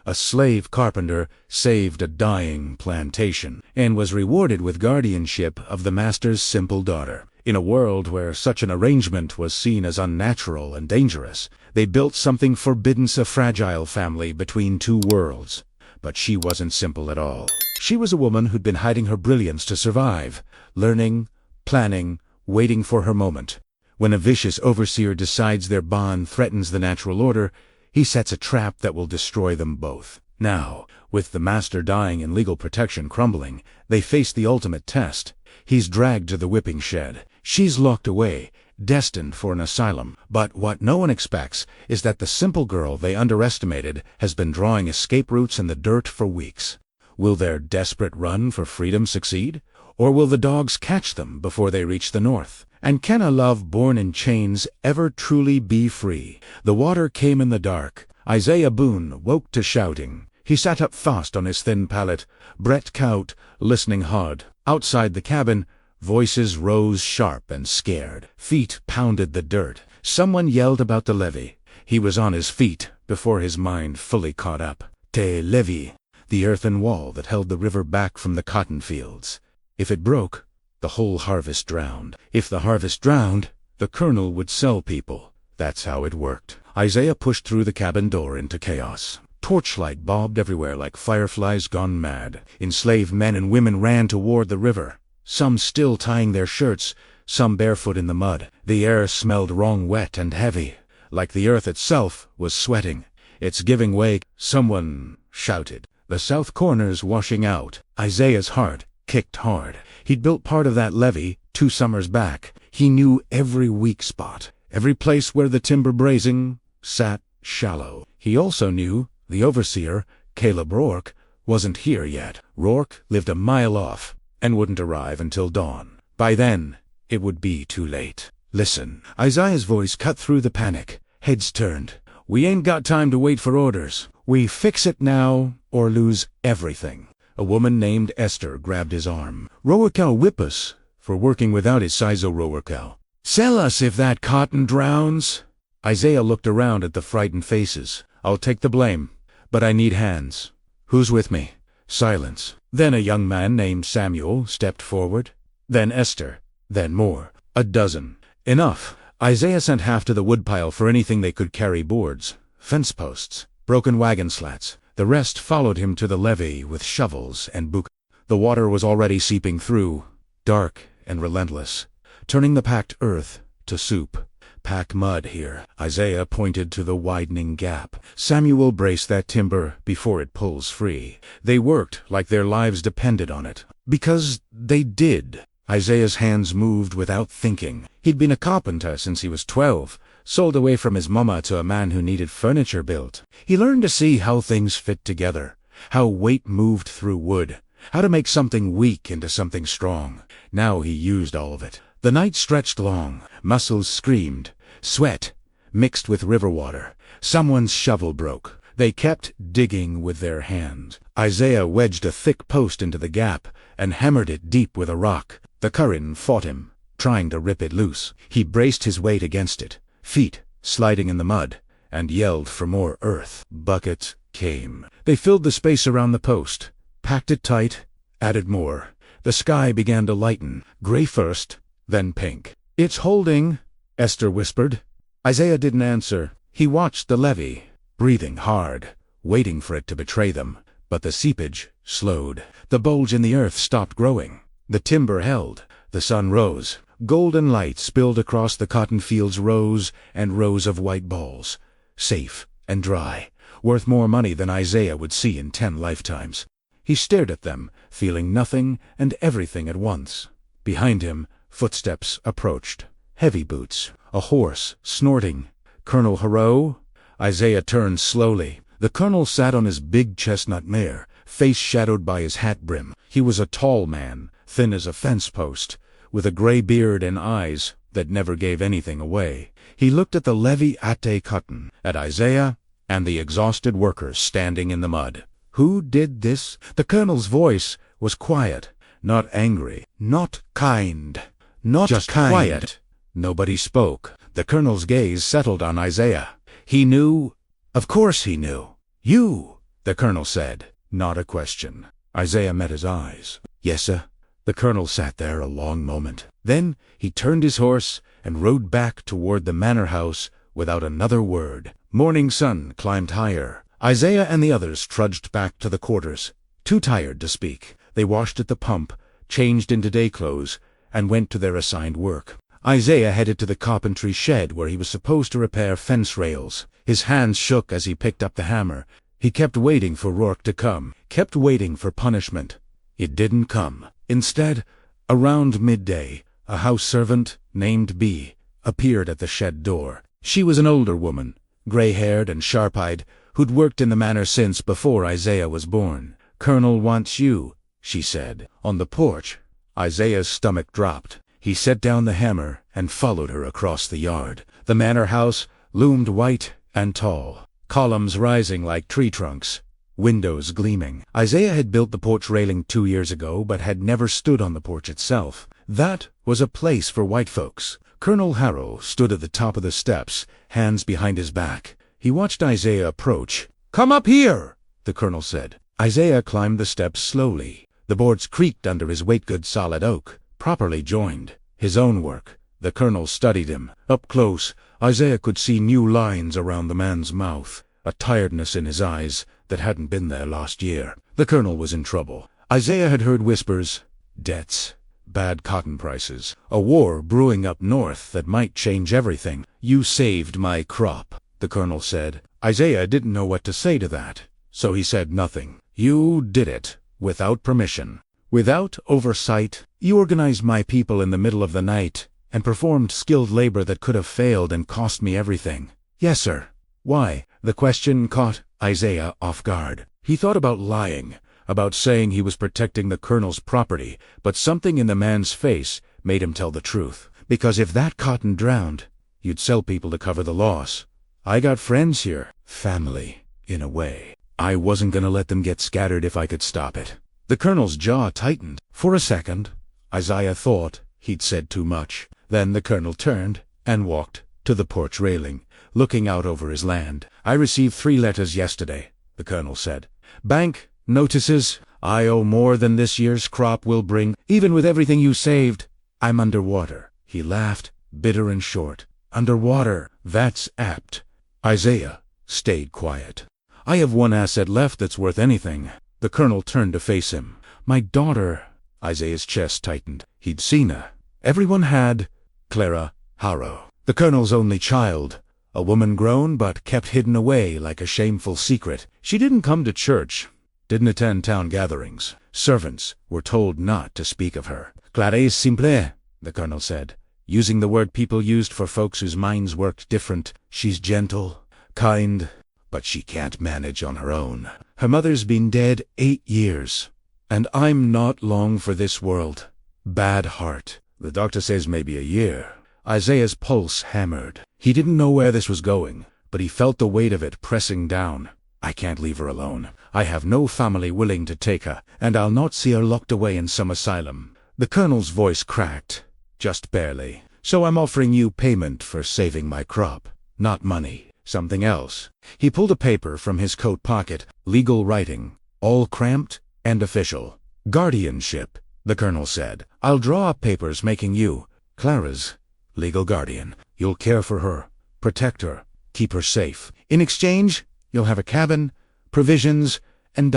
a slave carpenter, saved a dying plantation, and was rewarded with guardianship of the master's simple daughter. In a world where such an arrangement was seen as unnatural and dangerous, they built something forbidden, a fragile family between two worlds. But she wasn't simple at all. She was a woman who'd been hiding her brilliance to survive, learning, planning, waiting for her moment. When a vicious overseer decides their bond threatens the natural order, he sets a trap that will destroy them both. Now, with the master dying and legal protection crumbling, they face the ultimate test. He's dragged to the whipping shed. She's locked away, destined for an asylum. But what no one expects is that the simple girl they underestimated has been drawing escape routes in the dirt for weeks. Will their desperate run for freedom succeed? Or will the dogs catch them before they reach the north? And can a love born in chains ever truly be free? The water came in the dark. Isaiah Boone woke to shouting. He sat up fast on his thin pallet, Brett Cout listening hard. Outside the cabin, voices rose sharp and scared. Feet pounded the dirt. Someone yelled about the levee. He was on his feet before his mind fully caught up. Te levee, the earthen wall that held the river back from the cotton fields. If it broke, the whole harvest drowned. If the harvest drowned, the colonel would sell people. That's how it worked. Isaiah pushed through the cabin door into chaos. Torchlight bobbed everywhere like fireflies gone mad. Enslaved men and women ran toward the river, some still tying their shirts, some barefoot in the mud. The air smelled wrong, wet and heavy, like the earth itself was sweating. It's giving way, someone shouted. The south corner's washing out. Isaiah's heart kicked hard. He'd built part of that levee 2 summers back. He knew every weak spot, every place where the timber brazing sat shallow. He also knew the overseer, Caleb Rourke, wasn't here yet. Rourke lived a mile off and wouldn't arrive until dawn. By then, it would be too late. Listen. Isaiah's voice cut through the panic. Heads turned. We ain't got time to wait for orders. We fix it now or lose everything. A woman named Esther grabbed his arm. Rourke'll whip us for working without his sizo. Rourke. Sell us if that cotton drowns. Isaiah looked around at the frightened faces. I'll take the blame, but I need hands. Who's with me? Silence. Then a young man named Samuel stepped forward. Then Esther. Then more. A dozen. Enough. Isaiah sent half to the woodpile for anything they could carry: boards, fence posts, broken wagon slats. The rest followed him to the levee with shovels and book. The water was already seeping through, dark and relentless, turning the packed earth to soup. Pack mud here. Isaiah pointed to the widening gap. Samuel braced that timber before it pulls free. They worked like their lives depended on it. Because they did. Isaiah's hands moved without thinking. He'd been a carpenter since he was 12, sold away from his mama to a man who needed furniture built. He learned to see how things fit together, how weight moved through wood, how to make something weak into something strong. Now he used all of it. The night stretched long. Muscles screamed. Sweat mixed with river water. Someone's shovel broke. They kept digging with their hands. Isaiah wedged a thick post into the gap and hammered it deep with a rock. The current fought him, trying to rip it loose. He braced his weight against it, feet sliding in the mud, and yelled for more earth. Buckets came. They filled the space around the post, packed it tight, added more. The sky began to lighten, gray first, then pink. It's holding, Esther whispered. Isaiah didn't answer. He watched the levee, breathing hard, waiting for it to betray them. But the seepage slowed. The bulge in the earth stopped growing. The timber held. The sun rose. Golden light spilled across the cotton fields, rows and rows of white balls. Safe and dry, worth more money than Isaiah would see in 10 lifetimes. He stared at them, feeling nothing and everything at once. Behind him, footsteps approached. Heavy boots. A horse, snorting. Colonel Haro? Isaiah turned slowly. The colonel sat on his big chestnut mare, face shadowed by his hat brim. He was a tall man, thin as a fence post, with a gray beard and eyes that never gave anything away. He looked at the levee at cotton, at Isaiah, and the exhausted workers standing in the mud. Who did this? The colonel's voice was quiet, not angry, not kind, not just quiet. Nobody spoke. The colonel's gaze settled on Isaiah. He knew. Of course he knew. You. the colonel said. Not a question. Isaiah met his eyes. Yes, sir. The colonel sat there a long moment. Then he turned his horse and rode back toward the manor house without another word. Morning sun climbed higher. Isaiah and the others trudged back to the quarters, too tired to speak. They washed at the pump, changed into day clothes, and went to their assigned work. Isaiah headed to the carpentry shed where he was supposed to repair fence rails. His hands shook as he picked up the hammer. He kept waiting for Rourke to come, kept waiting for punishment. It didn't come. Instead, around midday, a house servant named B appeared at the shed door. She was an older woman, gray-haired and sharp-eyed, who'd worked in the manor since before Isaiah was born. "Colonel wants you," she said. On the porch, Isaiah's stomach dropped. He set down the hammer and followed her across the yard. The manor house loomed white and tall, columns rising like tree trunks, windows gleaming. Isaiah had built the porch railing 2 years ago, but had never stood on the porch itself. That was a place for white folks. Colonel Harrow stood at the top of the steps, hands behind his back. He watched Isaiah approach. "Come up here," the colonel said. Isaiah climbed the steps slowly. The boards creaked under his weight, good solid oak, properly joined. His own work. The colonel studied him. Up close, Isaiah could see new lines around the man's mouth, a tiredness in his eyes that hadn't been there last year. The colonel was in trouble. Isaiah had heard whispers, debts, bad cotton prices, a war brewing up north that might change everything. "You saved my crop," the colonel said. Isaiah didn't know what to say to that, so he said nothing. "You did it, without permission, without oversight. You organized my people in the middle of the night and performed skilled labor that could have failed and cost me everything." "Yes, sir." "Why?" The question caught Isaiah off guard. He thought about lying, about saying he was protecting the colonel's property, but something in the man's face made him tell the truth. "Because if that cotton drowned, you'd sell people to cover the loss. I got friends here, family, in a way. I wasn't gonna let them get scattered if I could stop it." The colonel's jaw tightened. For a second, Isaiah thought he'd said too much. Then the colonel turned and walked to the porch railing, looking out over his land. "I received 3 letters yesterday," the colonel said. "Bank notices. I owe more than this year's crop will bring. Even with everything you saved, I'm underwater." He laughed, bitter and short. "Underwater, that's apt." Isaiah stayed quiet. "I have one asset left that's worth anything." The colonel turned to face him. "My daughter." Isaiah's chest tightened. He'd seen her. Everyone had. Clara Harrow. The colonel's only child. A woman grown but kept hidden away like a shameful secret. She didn't come to church, didn't attend town gatherings. Servants were told not to speak of her. "Clara is simple," the colonel said, using the word people used for folks whose minds worked different. "She's gentle, kind, but she can't manage on her own. Her mother's been dead 8 years, and I'm not long for this world. Bad heart. The doctor says maybe a year." Isaiah's pulse hammered. He didn't know where this was going, but he felt the weight of it pressing down. "I can't leave her alone. I have no family willing to take her, and I'll not see her locked away in some asylum." The colonel's voice cracked, just barely. "So I'm offering you payment for saving my crop. Not money, something else." He pulled a paper from his coat pocket, legal writing, all cramped and official. "Guardianship," the colonel said. "I'll draw up papers making you Clara's legal guardian. You'll care for her, protect her, keep her safe. In exchange, you'll have a cabin, provisions, and ...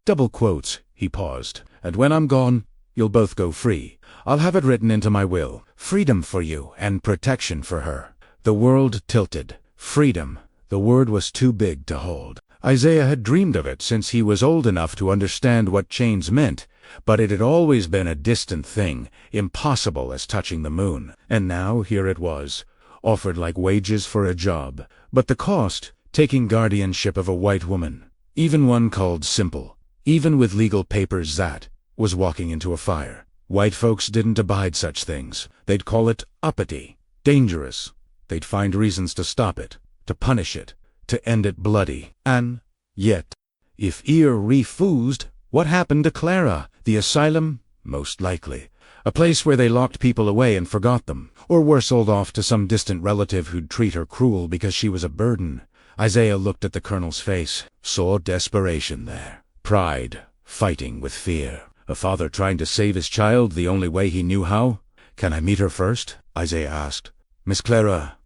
Double quotes, he paused. "And when I'm gone, you'll both go free. I'll have it written into my will. Freedom for you and protection for her." The world tilted. Freedom. The word was too big to hold. Isaiah had dreamed of it since he was old enough to understand what chains meant, but it had always been a distant thing, impossible as touching the moon. And now here it was, offered like wages for a job. But the cost, taking guardianship of a white woman, even one called simple, even with legal papers, that was walking into a fire. White folks didn't abide such things. They'd call it uppity, dangerous. They'd find reasons to stop it, to punish it, to end it bloody. And yet, if ear refused, what happened to Clara? The asylum? Most likely. A place where they locked people away and forgot them, or were sold off to some distant relative who'd treat her cruel because she was a burden. Isaiah looked at the colonel's face, saw desperation there. Pride, fighting with fear. A father trying to save his child the only way he knew how. "Can I meet her first?" Isaiah asked. "Miss Clara,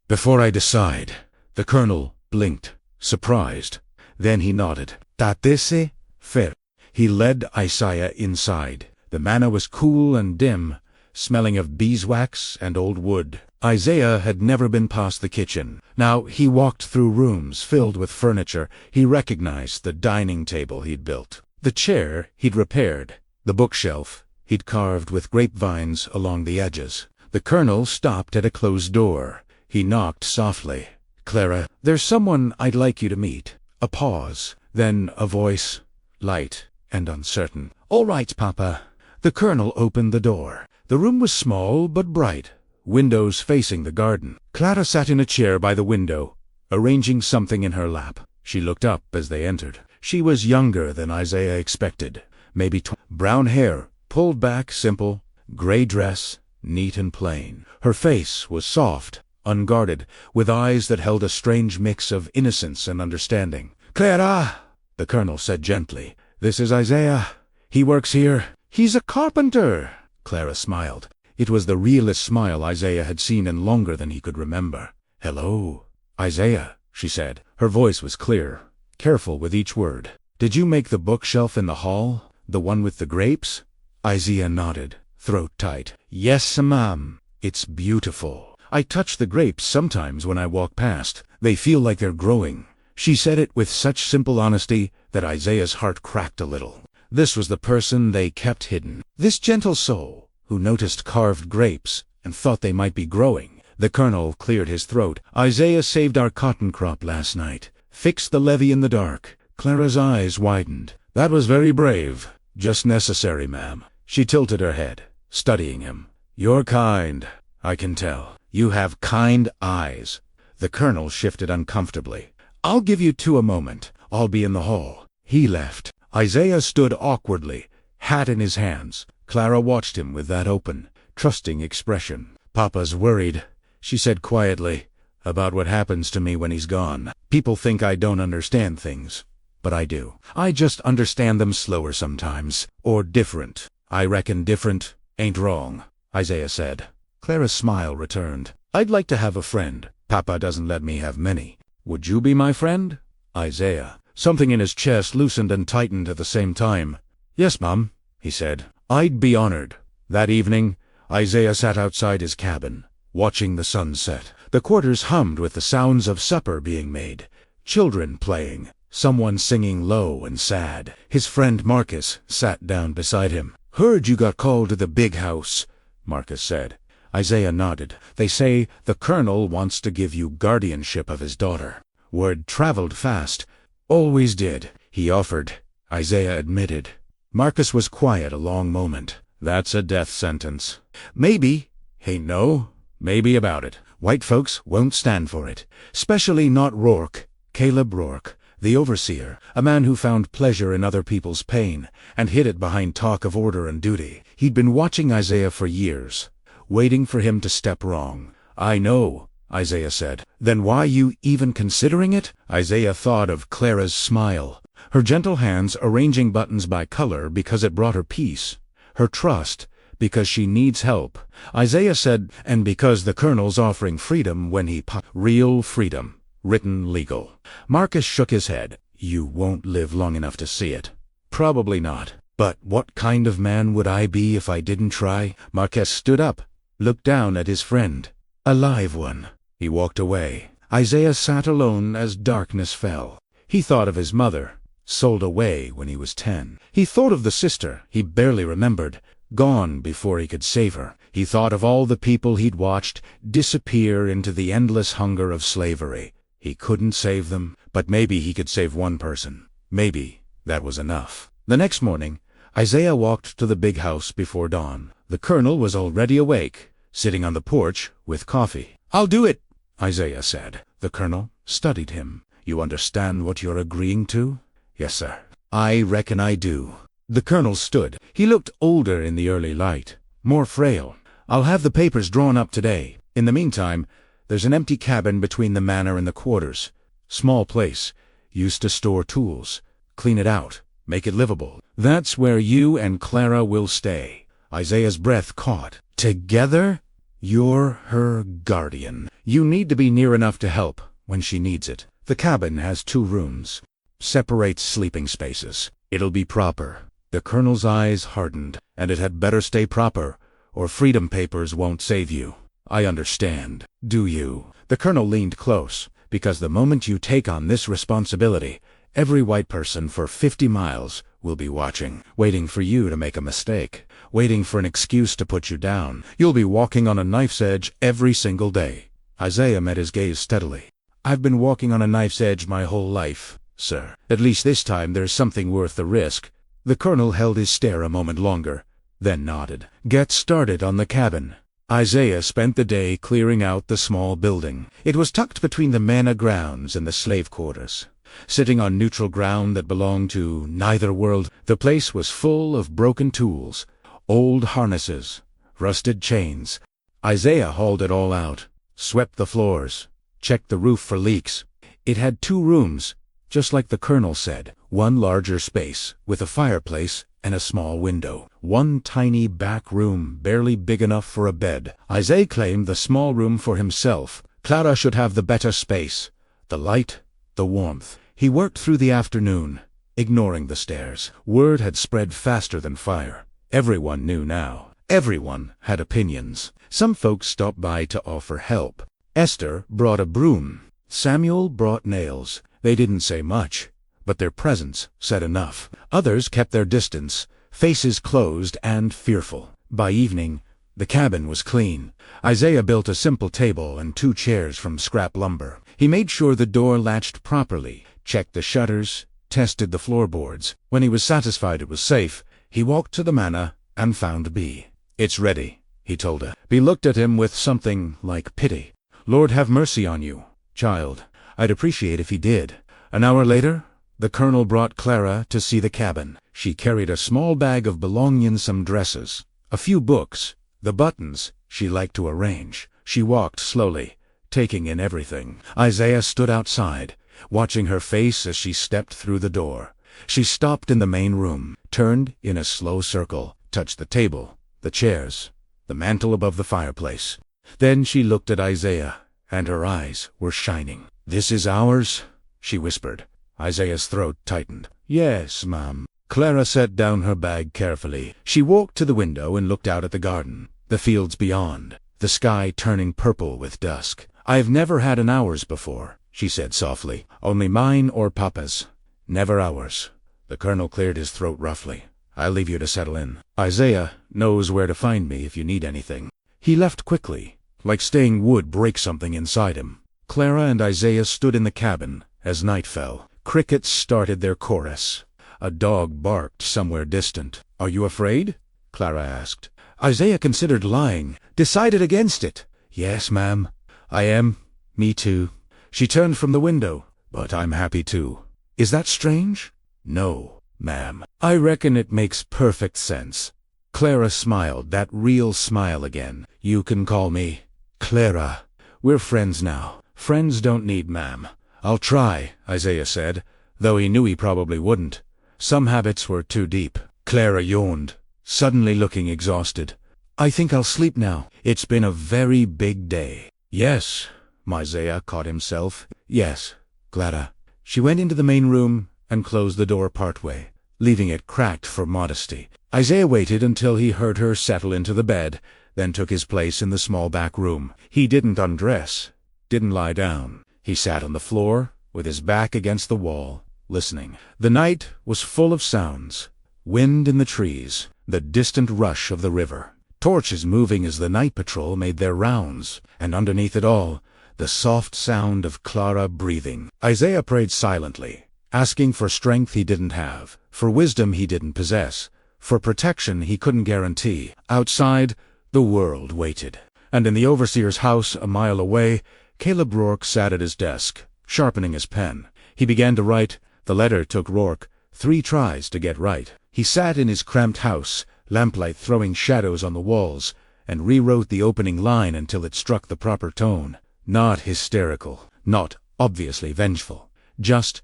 before I decide." The colonel blinked, surprised. Then he nodded. "Tatese, fair." He led Isaiah inside. The manor was cool and dim, smelling of beeswax and old wood. Isaiah had never been past the kitchen. Now he walked through rooms filled with furniture. He recognized the dining table he'd built, the chair he'd repaired, the bookshelf he'd carved with grapevines along the edges. The colonel stopped at a closed door. He knocked softly. "Clara, there's someone I'd like you to meet." A pause, then a voice, light and uncertain. "All right, Papa." The colonel opened the door. The room was small but bright, windows facing the garden. Clara sat in a chair by the window, arranging something in her lap. She looked up as they entered. She was younger than Isaiah expected. Maybe brown hair, pulled back, simple, gray dress, neat and plain. Her face was soft, unguarded, with eyes that held a strange mix of innocence and understanding. "Clara," the colonel said gently, "this is Isaiah. He works here. He's a carpenter." Clara smiled. It was the realest smile Isaiah had seen in longer than he could remember. "Hello, Isaiah," she said. Her voice was clear, careful with each word. "Did you make the bookshelf in the hall? The one with the grapes?" Isaiah nodded, throat tight. "Yes, ma'am. It's beautiful. I touch the grapes sometimes when I walk past. They feel like they're growing." She said it with such simple honesty that Isaiah's heart cracked a little. This was the person they kept hidden. This gentle soul, who noticed carved grapes and thought they might be growing. The colonel cleared his throat. "Isaiah saved our cotton crop last night. Fixed the levee in the dark." Clara's eyes widened. "That was very brave. Just necessary, ma'am." She tilted her head, studying him. "You're kind, I can tell. You have kind eyes." The colonel shifted uncomfortably. "I'll give you two a moment. I'll be in the hall." He left. Isaiah stood awkwardly, hat in his hands. Clara watched him with that open, trusting expression. "Papa's worried," she said quietly, "about what happens to me when he's gone. People think I don't understand things, but I do. I just understand them slower sometimes, or different. I reckon different ain't wrong," Isaiah said. Clara's smile returned. "I'd like to have a friend. Papa doesn't let me have many. Would you be my friend?" Isaiah. Something in his chest loosened and tightened at the same time. "Yes, Mum," he said. "I'd be honored." That evening, Isaiah sat outside his cabin, watching the sun set. The quarters hummed with the sounds of supper being made, children playing, someone singing low and sad. His friend Marcus sat down beside him. "Heard you got called to the big house," Marcus said. Isaiah nodded. "They say the colonel wants to give you guardianship of his daughter." Word traveled fast. "Always did," he offered. Isaiah admitted. Marcus was quiet a long moment. "That's a death sentence." "Maybe. Hey, no. Maybe about it. White folks won't stand for it. Especially not Rourke, Caleb Rourke, the overseer, a man who found pleasure in other people's pain and hid it behind talk of order and duty. He'd been watching Isaiah for years, waiting for him to step wrong. "I know," Isaiah said. "Then why you even considering it?" Isaiah thought of Clara's smile, her gentle hands arranging buttons by color because it brought her peace, her trust because she needs help. Isaiah said, "And because the colonel's offering freedom when he real freedom, written legal." Marcus shook his head. "You won't live long enough to see it." "Probably not. But what kind of man would I be if I didn't try?" Marcus stood up, looked down at his friend. "A live one." He walked away. Isaiah sat alone as darkness fell. He thought of his mother, sold away when he was 10. He thought of the sister he barely remembered, gone before he could save her. He thought of all the people he'd watched disappear into the endless hunger of slavery. He couldn't save them, but maybe he could save one person. Maybe that was enough. The next morning, Isaiah walked to the big house before dawn. The colonel was already awake, sitting on the porch with coffee. "I'll do it," Isaiah said. The colonel studied him. "You understand what you're agreeing to?" "Yes, sir." "I reckon I do." The colonel stood. He looked older in the early light, more frail. "I'll have the papers drawn up today. In the meantime, There's an empty cabin between the manor and the quarters. Small place. Used to store tools. Clean it out. Make it livable. That's where you and Clara will stay." Isaiah's breath caught. "Together? You're her guardian. You need to be near enough to help when she needs it. The cabin has 2 rooms. Separate sleeping spaces. It'll be proper." The colonel's eyes hardened. "And it had better stay proper, or freedom papers won't save you." "I understand. Do you?" The colonel leaned close. "Because the moment you take on this responsibility, every white person for 50 miles will be watching, waiting for you to make a mistake, waiting for an excuse to put you down. You'll be walking on a knife's edge every single day." Isaiah met his gaze steadily. "I've been walking on a knife's edge my whole life, sir. At least this time there's something worth the risk." The colonel held his stare a moment longer, then nodded. "Get started on the cabin." Isaiah spent the day clearing out the small building. It was tucked between the manor grounds and the slave quarters. Sitting on neutral ground that belonged to neither world, the place was full of broken tools, old harnesses, rusted chains. Isaiah hauled it all out, swept the floors, checked the roof for leaks. It had 2 rooms, just like the colonel said. One larger space, with a fireplace and a small window. One tiny back room, barely big enough for a bed. Isaiah claimed the small room for himself. Clara should have the better space, the light, the warmth. He worked through the afternoon, ignoring the stares. Word had spread faster than fire. Everyone knew now. Everyone had opinions. Some folks stopped by to offer help. Esther brought a broom. Samuel brought nails. They didn't say much, but their presence said enough. Others kept their distance, faces closed and fearful. By evening, the cabin was clean. Isaiah built a simple table and 2 chairs from scrap lumber. He made sure the door latched properly, checked the shutters, tested the floorboards. When he was satisfied it was safe, he walked to the manor and found Bee. "It's ready," he told her. Bee looked at him with something like pity. "Lord have mercy on you, child. I'd appreciate if he did." An hour later, the colonel brought Clara to see the cabin. She carried a small bag of belongings, some dresses, a few books, the buttons she liked to arrange. She walked slowly, taking in everything. Isaiah stood outside, watching her face as she stepped through the door. She stopped in the main room, turned in a slow circle, touched the table, the chairs, the mantel above the fireplace. Then she looked at Isaiah, and her eyes were shining. "This is ours?" she whispered. Isaiah's throat tightened. "Yes, ma'am." Clara set down her bag carefully. She walked to the window and looked out at the garden, the fields beyond, the sky turning purple with dusk. "I've never had an ours before," she said softly. "Only mine or Papa's. Never ours." The colonel cleared his throat roughly. "I'll leave you to settle in. Isaiah knows where to find me if you need anything." He left quickly, like staying would break something inside him. Clara and Isaiah stood in the cabin as night fell. Crickets started their chorus. A dog barked somewhere distant. "Are you afraid?" Clara asked. Isaiah considered lying, decided against it. "Yes, ma'am, I am. Me too." She turned from the window. "But I'm happy too." "Is that strange?" "No, ma'am. I reckon it makes perfect sense." Clara smiled, that real smile again. "You can call me Clara. We're friends now." "Friends don't need ma'am." "I'll try," Isaiah said, though he knew he probably wouldn't. Some habits were too deep. Clara yawned, suddenly looking exhausted. "I think I'll sleep now. It's been a very big day." "Yes," Isaiah caught himself. "Yes, Clara." She went into the main room and closed the door partway, leaving it cracked for modesty. Isaiah waited until he heard her settle into the bed, then took his place in the small back room. He didn't undress, didn't lie down. He sat on the floor, with his back against the wall, listening. The night was full of sounds. Wind in the trees, the distant rush of the river, torches moving as the night patrol made their rounds, and underneath it all, the soft sound of Clara breathing. Isaiah prayed silently, asking for strength he didn't have, for wisdom he didn't possess, for protection he couldn't guarantee. Outside, the world waited. And in the overseer's house a mile away, Caleb Rourke sat at his desk, sharpening his pen. He began to write. The letter took Rourke 3 tries to get right. He sat in his cramped house, lamplight throwing shadows on the walls, and rewrote the opening line until it struck the proper tone. Not hysterical, not obviously vengeful, just ...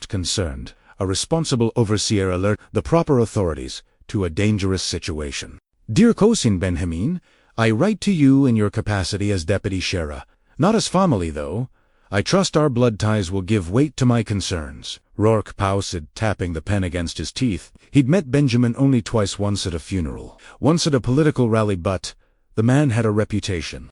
concerned. A responsible overseer alert the proper authorities to a dangerous situation. Dear Cousin Benjamin, I write to you in your capacity as deputy sheriff, not as family though. I trust our blood ties will give weight to my concerns. Rourke paused, tapping the pen against his teeth. He'd met Benjamin only twice, once at a funeral, once at a political rally, but the man had a reputation.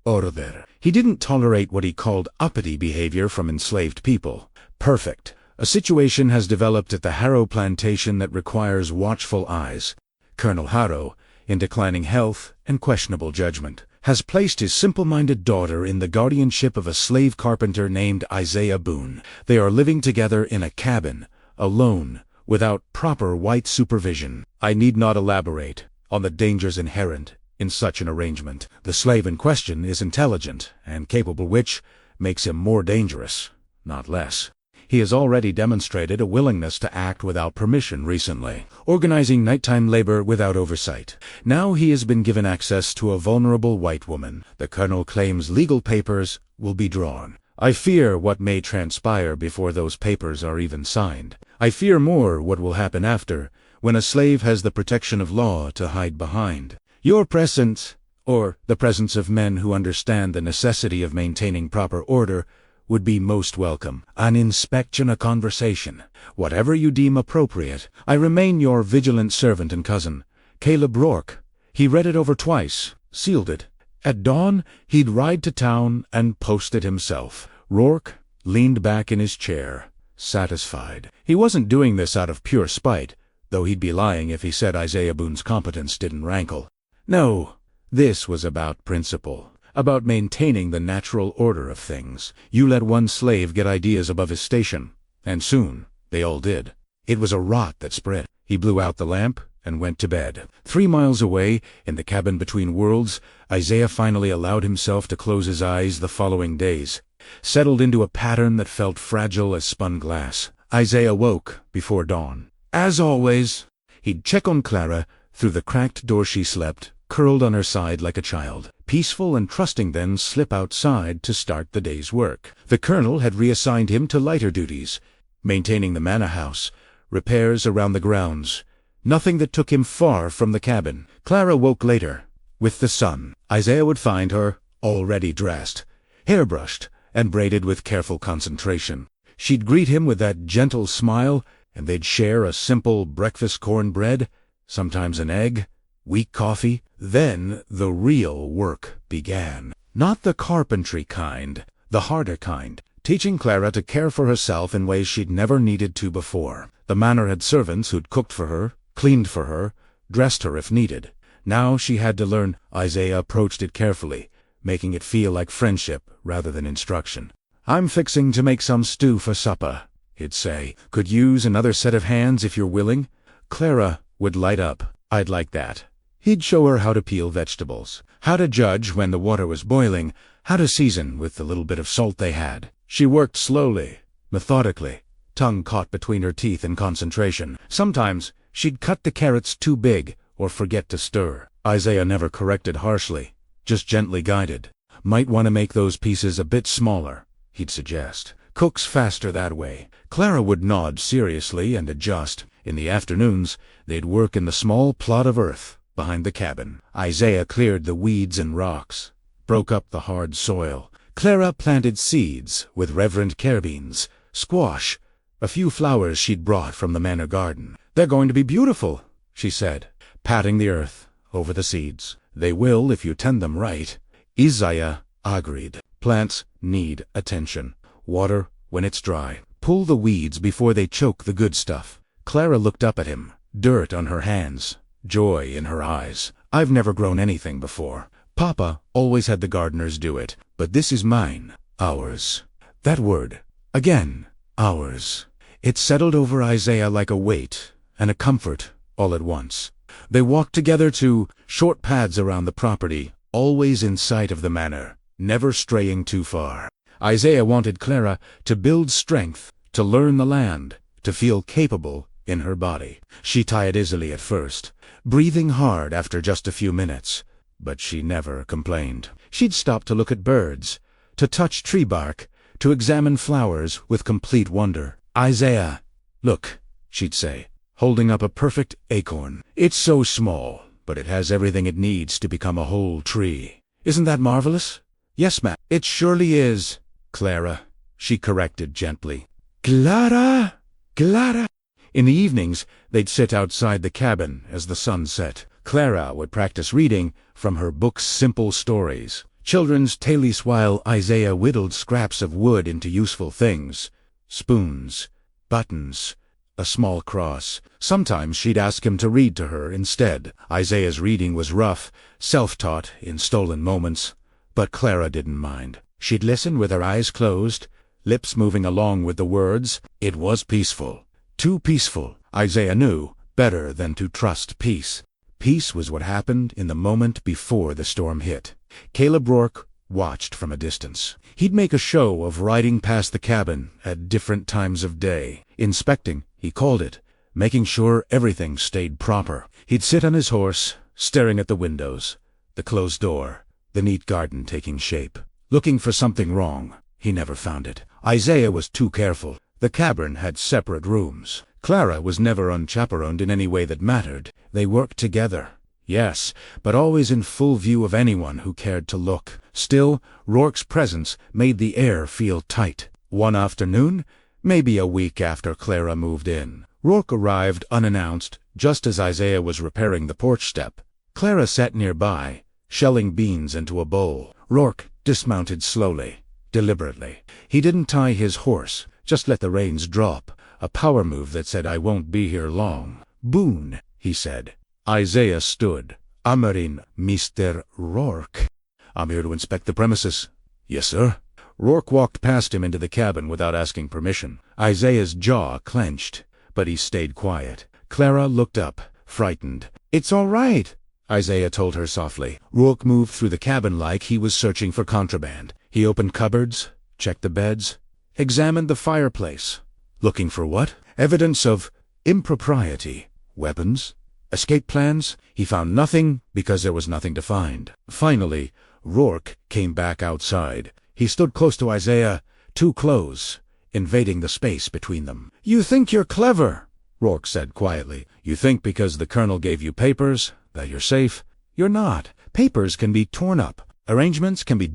Order. He didn't tolerate what he called uppity behavior from enslaved people. Perfect. A situation has developed at the Harrow plantation that requires watchful eyes. Colonel Harrow, in declining health and questionable judgment, has placed his simple-minded daughter in the guardianship of a slave carpenter named Isaiah Boone. They are living together in a cabin, alone, without proper white supervision. I need not elaborate on the dangers inherent in such an arrangement. The slave in question is intelligent and capable, which makes him more dangerous, not less. He has already demonstrated a willingness to act without permission recently, organizing nighttime labor without oversight. Now he has been given access to a vulnerable white woman. The colonel claims legal papers will be drawn. I fear what may transpire before those papers are even signed. I fear more what will happen after, when a slave has the protection of law to hide behind. Your presence, or the presence of men who understand the necessity of maintaining proper order, would be most welcome. An inspection, a conversation, whatever you deem appropriate. I remain your vigilant servant and cousin, Caleb Rourke. He read it over twice, sealed it. At dawn, he'd ride to town and post it himself. Rourke leaned back in his chair, satisfied. He wasn't doing this out of pure spite, though he'd be lying if he said Isaiah Boone's competence didn't rankle. No, this was about principle. About maintaining the natural order of things. You let one slave get ideas above his station, and soon they all did. It was a rot that spread. He blew out the lamp and went to bed. 3 miles away, in the cabin between worlds, Isaiah finally allowed himself to close his eyes the following days, settled into a pattern that felt fragile as spun glass. Isaiah woke before dawn. As always, he'd check on Clara through the cracked door. She slept, curled on her side like a child, peaceful and trusting, then slip outside to start the day's work. The colonel had reassigned him to lighter duties, maintaining the manor house, repairs around the grounds, nothing that took him far from the cabin. Clara woke later, with the sun. Isaiah would find her, already dressed, hairbrushed, and braided with careful concentration. She'd greet him with that gentle smile, and they'd share a simple breakfast: cornbread, sometimes an egg, weak coffee. Then the real work began. Not the carpentry kind, the harder kind, teaching Clara to care for herself in ways she'd never needed to before. The manor had servants who'd cooked for her, cleaned for her, dressed her if needed. Now she had to learn. Isaiah approached it carefully, making it feel like friendship rather than instruction. I'm fixing to make some stew for supper, he'd say. Could use another set of hands if you're willing. Clara would light up. I'd like that. He'd show her how to peel vegetables, how to judge when the water was boiling, how to season with the little bit of salt they had. She worked slowly, methodically, tongue caught between her teeth in concentration. Sometimes she'd cut the carrots too big or forget to stir. Isaiah never corrected harshly, just gently guided. Might want to make those pieces a bit smaller, he'd suggest. Cooks faster that way. Clara would nod seriously and adjust. In the afternoons, they'd work in the small plot of earth behind the cabin. Isaiah cleared the weeds and rocks, broke up the hard soil. Clara planted seeds with reverent carabines, squash, a few flowers she'd brought from the manor garden. They're going to be beautiful, she said, patting the earth over the seeds. They will if you tend them right. Isaiah agreed. Plants need attention. Water when it's dry. Pull the weeds before they choke the good stuff. Clara looked up at him, dirt on her hands, joy in her eyes. I've never grown anything before. Papa always had the gardeners do it, but this is mine, ours. That word, again, ours. It settled over Isaiah like a weight and a comfort all at once. They walked together to short paths around the property, always in sight of the manor, never straying too far. Isaiah wanted Clara to build strength, to learn the land, to feel capable in her body. She tired easily at first, breathing hard after just a few minutes, but she never complained. She'd stop to look at birds, to touch tree bark, to examine flowers with complete wonder. "Isaiah, look," she'd say, holding up a perfect acorn. "It's so small, but it has everything it needs to become a whole tree. Isn't that marvelous?" "Yes, ma'am, it surely is." "Clara," she corrected gently. "Clara! Clara!" In the evenings, they'd sit outside the cabin as the sun set. Clara would practice reading from her book's simple stories, children's tales, while Isaiah whittled scraps of wood into useful things: spoons, buttons, a small cross. Sometimes she'd ask him to read to her instead. Isaiah's reading was rough, self-taught in stolen moments, but Clara didn't mind. She'd listen with her eyes closed, lips moving along with the words. It was peaceful. Too peaceful. Isaiah knew better than to trust peace. Peace was what happened in the moment before the storm hit. Caleb Rourke watched from a distance. He'd make a show of riding past the cabin at different times of day. Inspecting, he called it, making sure everything stayed proper. He'd sit on his horse, staring at the windows, the closed door, the neat garden taking shape, looking for something wrong. He never found it. Isaiah was too careful. The cabin had separate rooms. Clara was never unchaperoned in any way that mattered. They worked together, yes, but always in full view of anyone who cared to look. Still, Rourke's presence made the air feel tight. One afternoon, maybe a week after Clara moved in, Rourke arrived unannounced just as Isaiah was repairing the porch step. Clara sat nearby, shelling beans into a bowl. Rourke dismounted slowly, deliberately. He didn't tie his horse, just let the reins drop, a power move that said, "I won't be here long." "Boone," he said. Isaiah stood. "Amarin, Mr. Rourke." "I'm here to inspect the premises." "Yes, sir." Rourke walked past him into the cabin without asking permission. Isaiah's jaw clenched, but he stayed quiet. Clara looked up, frightened. "It's all right," Isaiah told her softly. Rourke moved through the cabin like he was searching for contraband. He opened cupboards, checked the beds, examined the fireplace. Looking for what? Evidence of impropriety. Weapons? Escape plans? He found nothing because there was nothing to find. Finally, Rourke came back outside. He stood close to Isaiah, too close, invading the space between them. "You think you're clever," Rourke said quietly. "You think because the colonel gave you papers that you're safe? You're not. Papers can be torn up. Arrangements can be ...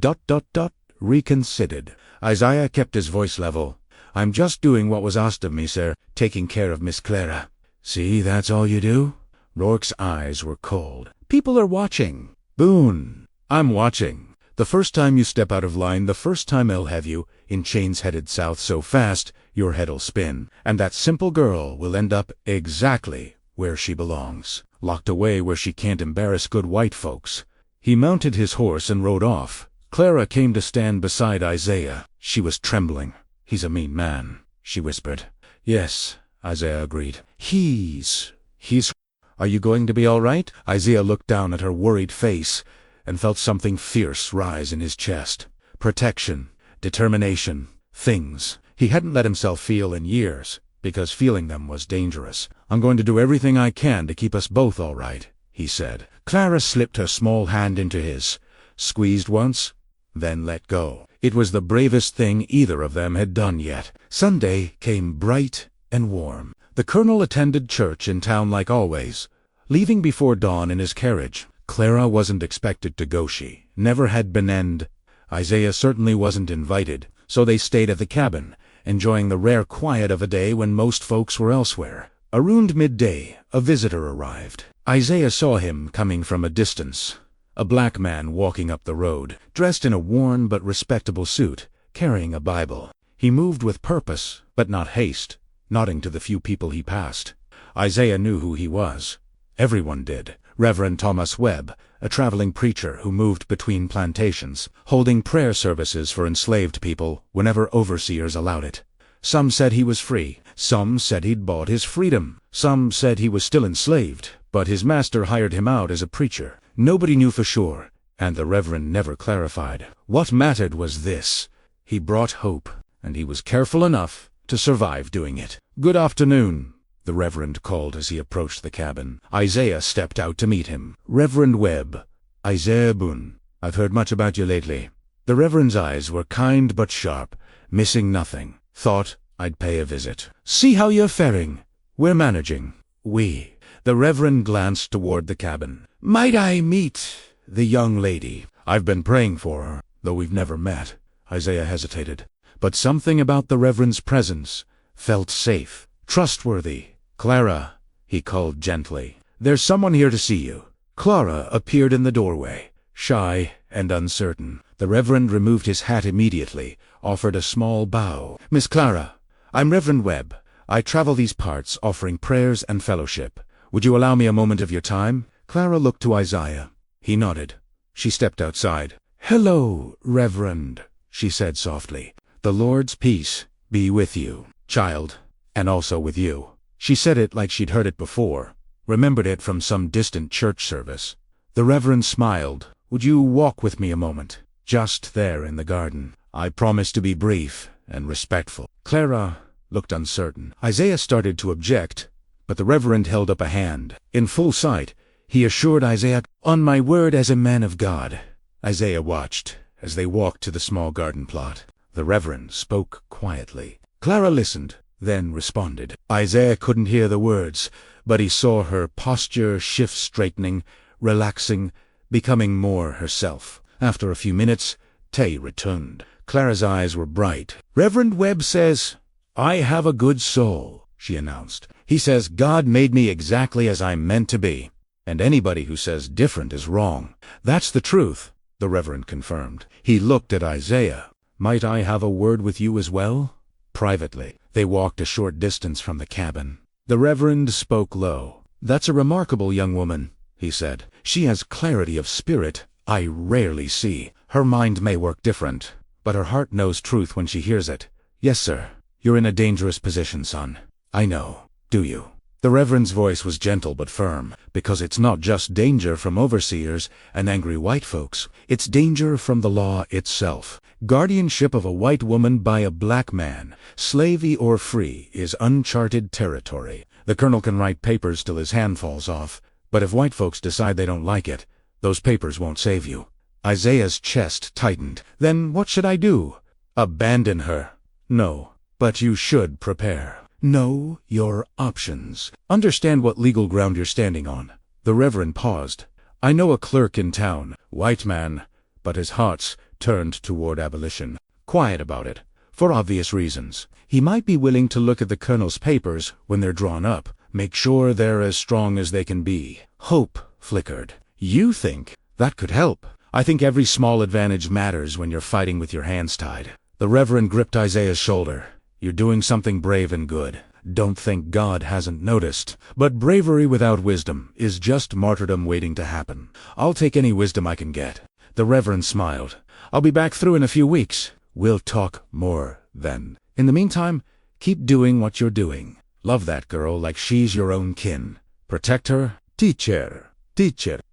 reconsidered." Isaiah kept his voice level. "I'm just doing what was asked of me, sir, taking care of Miss Clara." "See, that's all you do?" Rourke's eyes were cold. "People are watching." "Boone, I'm watching. The first time you step out of line, the first time I'll have you in chains headed south so fast your head'll spin, and that simple girl will end up exactly where she belongs, locked away where she can't embarrass good white folks." He mounted his horse and rode off. Clara came to stand beside Isaiah. She was trembling. "He's a mean man," she whispered. "Yes," Isaiah agreed. He's... Are you going to be all right?" Isaiah looked down at her worried face and felt something fierce rise in his chest. Protection, determination, things he hadn't let himself feel in years, because feeling them was dangerous. "I'm going to do everything I can to keep us both all right," he said. Clara slipped her small hand into his, squeezed once, then let go. It was the bravest thing either of them had done yet. Sunday came bright and warm. The colonel attended church in town like always, leaving before dawn in his carriage. Clara wasn't expected to go. She never had been, and Isaiah certainly wasn't invited, so they stayed at the cabin, enjoying the rare quiet of a day when most folks were elsewhere. Around midday, a visitor arrived. Isaiah saw him coming from a distance. A black man walking up the road, dressed in a worn but respectable suit, carrying a Bible. He moved with purpose, but not haste, nodding to the few people he passed. Isaiah knew who he was. Everyone did. Reverend Thomas Webb, a traveling preacher who moved between plantations, holding prayer services for enslaved people whenever overseers allowed it. Some said he was free. Some said he'd bought his freedom. Some said he was still enslaved, but his master hired him out as a preacher. Nobody knew for sure, and the Reverend never clarified. What mattered was this: he brought hope, and he was careful enough to survive doing it. "Good afternoon," the Reverend called as he approached the cabin. Isaiah stepped out to meet him. "Reverend Webb, Isaiah Boone, I've heard much about you lately. The Reverend's eyes were kind but sharp, missing nothing. Thought I'd pay a visit. See how you're faring. We're managing. The Reverend glanced toward the cabin. Might I meet the young lady? I've been praying for her, though we've never met. Isaiah hesitated. But something about the Reverend's presence felt safe, trustworthy. Clara, he called gently. There's someone here to see you. Clara appeared in the doorway, shy and uncertain. The Reverend removed his hat immediately, offered a small bow. Miss Clara, I'm Reverend Webb. I travel these parts offering prayers and fellowship. Would you allow me a moment of your time? Clara looked to Isaiah. He nodded. She stepped outside. Hello, Reverend, she said softly. The Lord's peace be with you, child, and also with you. She said it like she'd heard it before, remembered it from some distant church service. The Reverend smiled. Would you walk with me a moment? Just there in the garden. I promise to be brief and respectful. Clara looked uncertain. Isaiah started to object, but the Reverend held up a hand. In full sight, he assured Isaiah, on my word as a man of God. Isaiah watched as they walked to the small garden plot. The Reverend spoke quietly. Clara listened, then responded. Isaiah couldn't hear the words, but he saw her posture shift, straightening, relaxing, becoming more herself. After a few minutes, Tay returned. Clara's eyes were bright. Reverend Webb says, I have a good soul, she announced. He says God made me exactly as I'm meant to be, and anybody who says different is wrong. That's the truth, the Reverend confirmed. He looked at Isaiah. Might I have a word with you as well? Privately. They walked a short distance from the cabin. The Reverend spoke low. That's a remarkable young woman, he said. She has clarity of spirit I rarely see. Her mind may work different, but her heart knows truth when she hears it. Yes, sir. You're in a dangerous position, son. I know. Do you? The Reverend's voice was gentle but firm, because it's not just danger from overseers and angry white folks. It's danger from the law itself. Guardianship of a white woman by a black man, slavey or free, is uncharted territory. The colonel can write papers till his hand falls off, but if white folks decide they don't like it, those papers won't save you. Isaiah's chest tightened. Then what should I do? Abandon her? No, but you should prepare. Know your options. Understand what legal ground you're standing on. The Reverend paused. I know a clerk in town, white man, but his heart's turned toward abolition. Quiet about it, for obvious reasons. He might be willing to look at the colonel's papers when they're drawn up, make sure they're as strong as they can be. Hope flickered. You think that could help? I think every small advantage matters when you're fighting with your hands tied. The Reverend gripped Isaiah's shoulder. You're doing something brave and good. Don't think God hasn't noticed. But bravery without wisdom is just martyrdom waiting to happen. I'll take any wisdom I can get. The Reverend smiled. I'll be back through in a few weeks. We'll talk more then. In the meantime, keep doing what you're doing. Love that girl like she's your own kin. Protect her, teach her,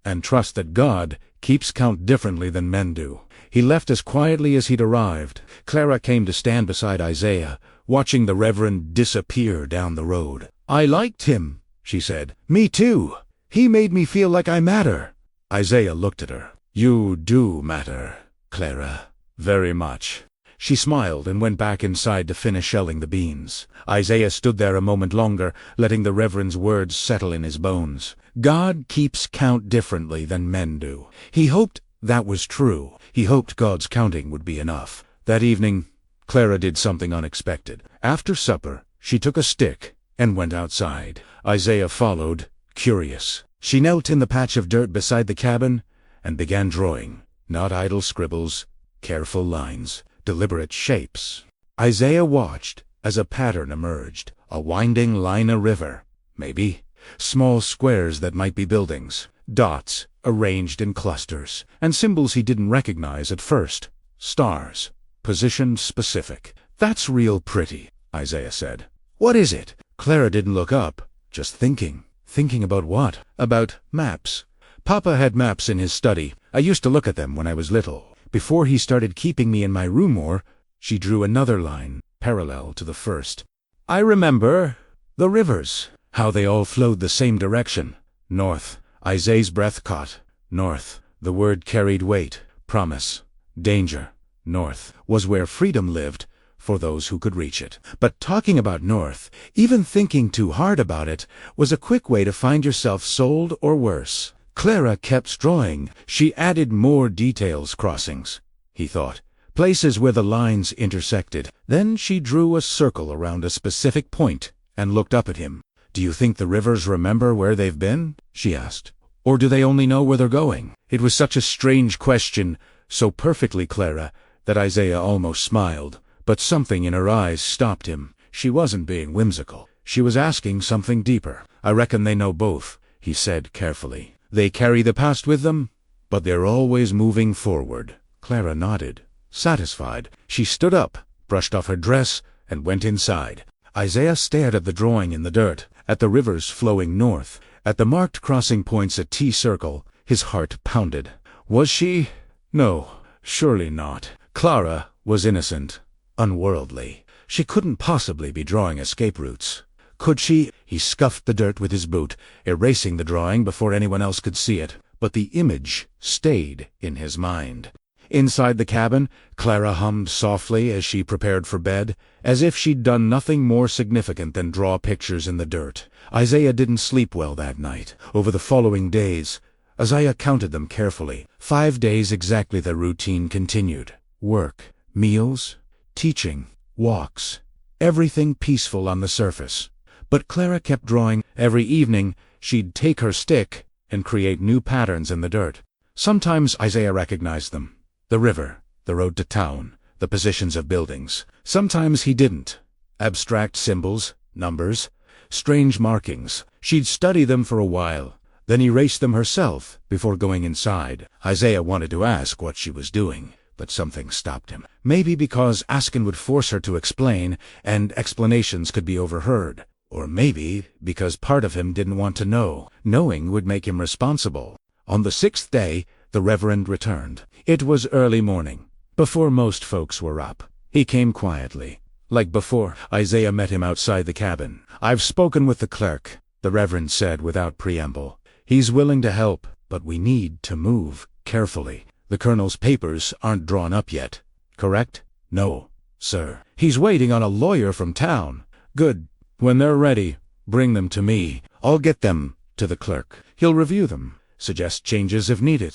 and trust that God keeps count differently than men do. He left as quietly as he'd arrived. Clara came to stand beside Isaiah, watching the Reverend disappear down the road. I liked him, she said. Me too. He made me feel like I matter. Isaiah looked at her. You do matter, Clara. Very much. She smiled and went back inside to finish shelling the beans. Isaiah stood there a moment longer, letting the Reverend's words settle in his bones. God keeps count differently than men do. He hoped that was true. He hoped God's counting would be enough. That evening, Clara did something unexpected. After supper, she took a stick and went outside. Isaiah followed, curious. She knelt in the patch of dirt beside the cabin and began drawing. Not idle scribbles, careful lines, deliberate shapes. Isaiah watched as a pattern emerged. A winding line, a river, maybe. Small squares that might be buildings. Dots arranged in clusters. And symbols he didn't recognize at first. Stars, positioned specific. That's real pretty, Isaiah said. What is it? Clara didn't look up, just thinking. Thinking about what? About maps. Papa had maps in his study. I used to look at them when I was little. Before he started keeping me in my room more, she drew another line, parallel to the first. I remember the rivers, how they all flowed the same direction. North. Isaiah's breath caught. North. The word carried weight. Promise. Danger. North was where freedom lived, for those who could reach it. But talking about North, even thinking too hard about it, was a quick way to find yourself sold or worse. Clara kept drawing. She added more details. Crossings, he thought. Places where the lines intersected. Then she drew a circle around a specific point and looked up at him. "Do you think the rivers remember where they've been?" she asked. "Or do they only know where they're going?" It was such a strange question, so perfectly Clara, that Isaiah almost smiled. But something in her eyes stopped him. She wasn't being whimsical. She was asking something deeper. "I reckon they know both," he said carefully. "They carry the past with them, but they're always moving forward." Clara nodded, satisfied. She stood up, brushed off her dress, and went inside. Isaiah stared at the drawing in the dirt, at the rivers flowing north, at the marked crossing points, a T-circle. His heart pounded. Was she? No, surely not. Clara was innocent, unworldly. She couldn't possibly be drawing escape routes. Could she? He scuffed the dirt with his boot, erasing the drawing before anyone else could see it. But the image stayed in his mind. Inside the cabin, Clara hummed softly as she prepared for bed, as if she'd done nothing more significant than draw pictures in the dirt. Isaiah didn't sleep well that night. Over the following days, Isaiah counted them carefully. 5 days exactly the routine continued. Work, meals, teaching, walks, everything peaceful on the surface. But Clara kept drawing. Every evening, she'd take her stick and create new patterns in the dirt. Sometimes Isaiah recognized them. The river, the road to town, the positions of buildings. Sometimes he didn't. Abstract symbols, numbers, strange markings. She'd study them for a while, then erase them herself before going inside. Isaiah wanted to ask what she was doing, but something stopped him. Maybe because asking would force her to explain, and explanations could be overheard. Or maybe because part of him didn't want to know. Knowing would make him responsible. On the 6th day, the Reverend returned. It was early morning, before most folks were up. He came quietly. Like before, Isaiah met him outside the cabin. "I've spoken with the clerk," the Reverend said without preamble. "He's willing to help, but we need to move carefully. The Colonel's papers aren't drawn up yet, correct?" "No, sir. He's waiting on a lawyer from town." "Good. When they're ready, bring them to me. I'll get them to the clerk. He'll review them, suggest changes if needed.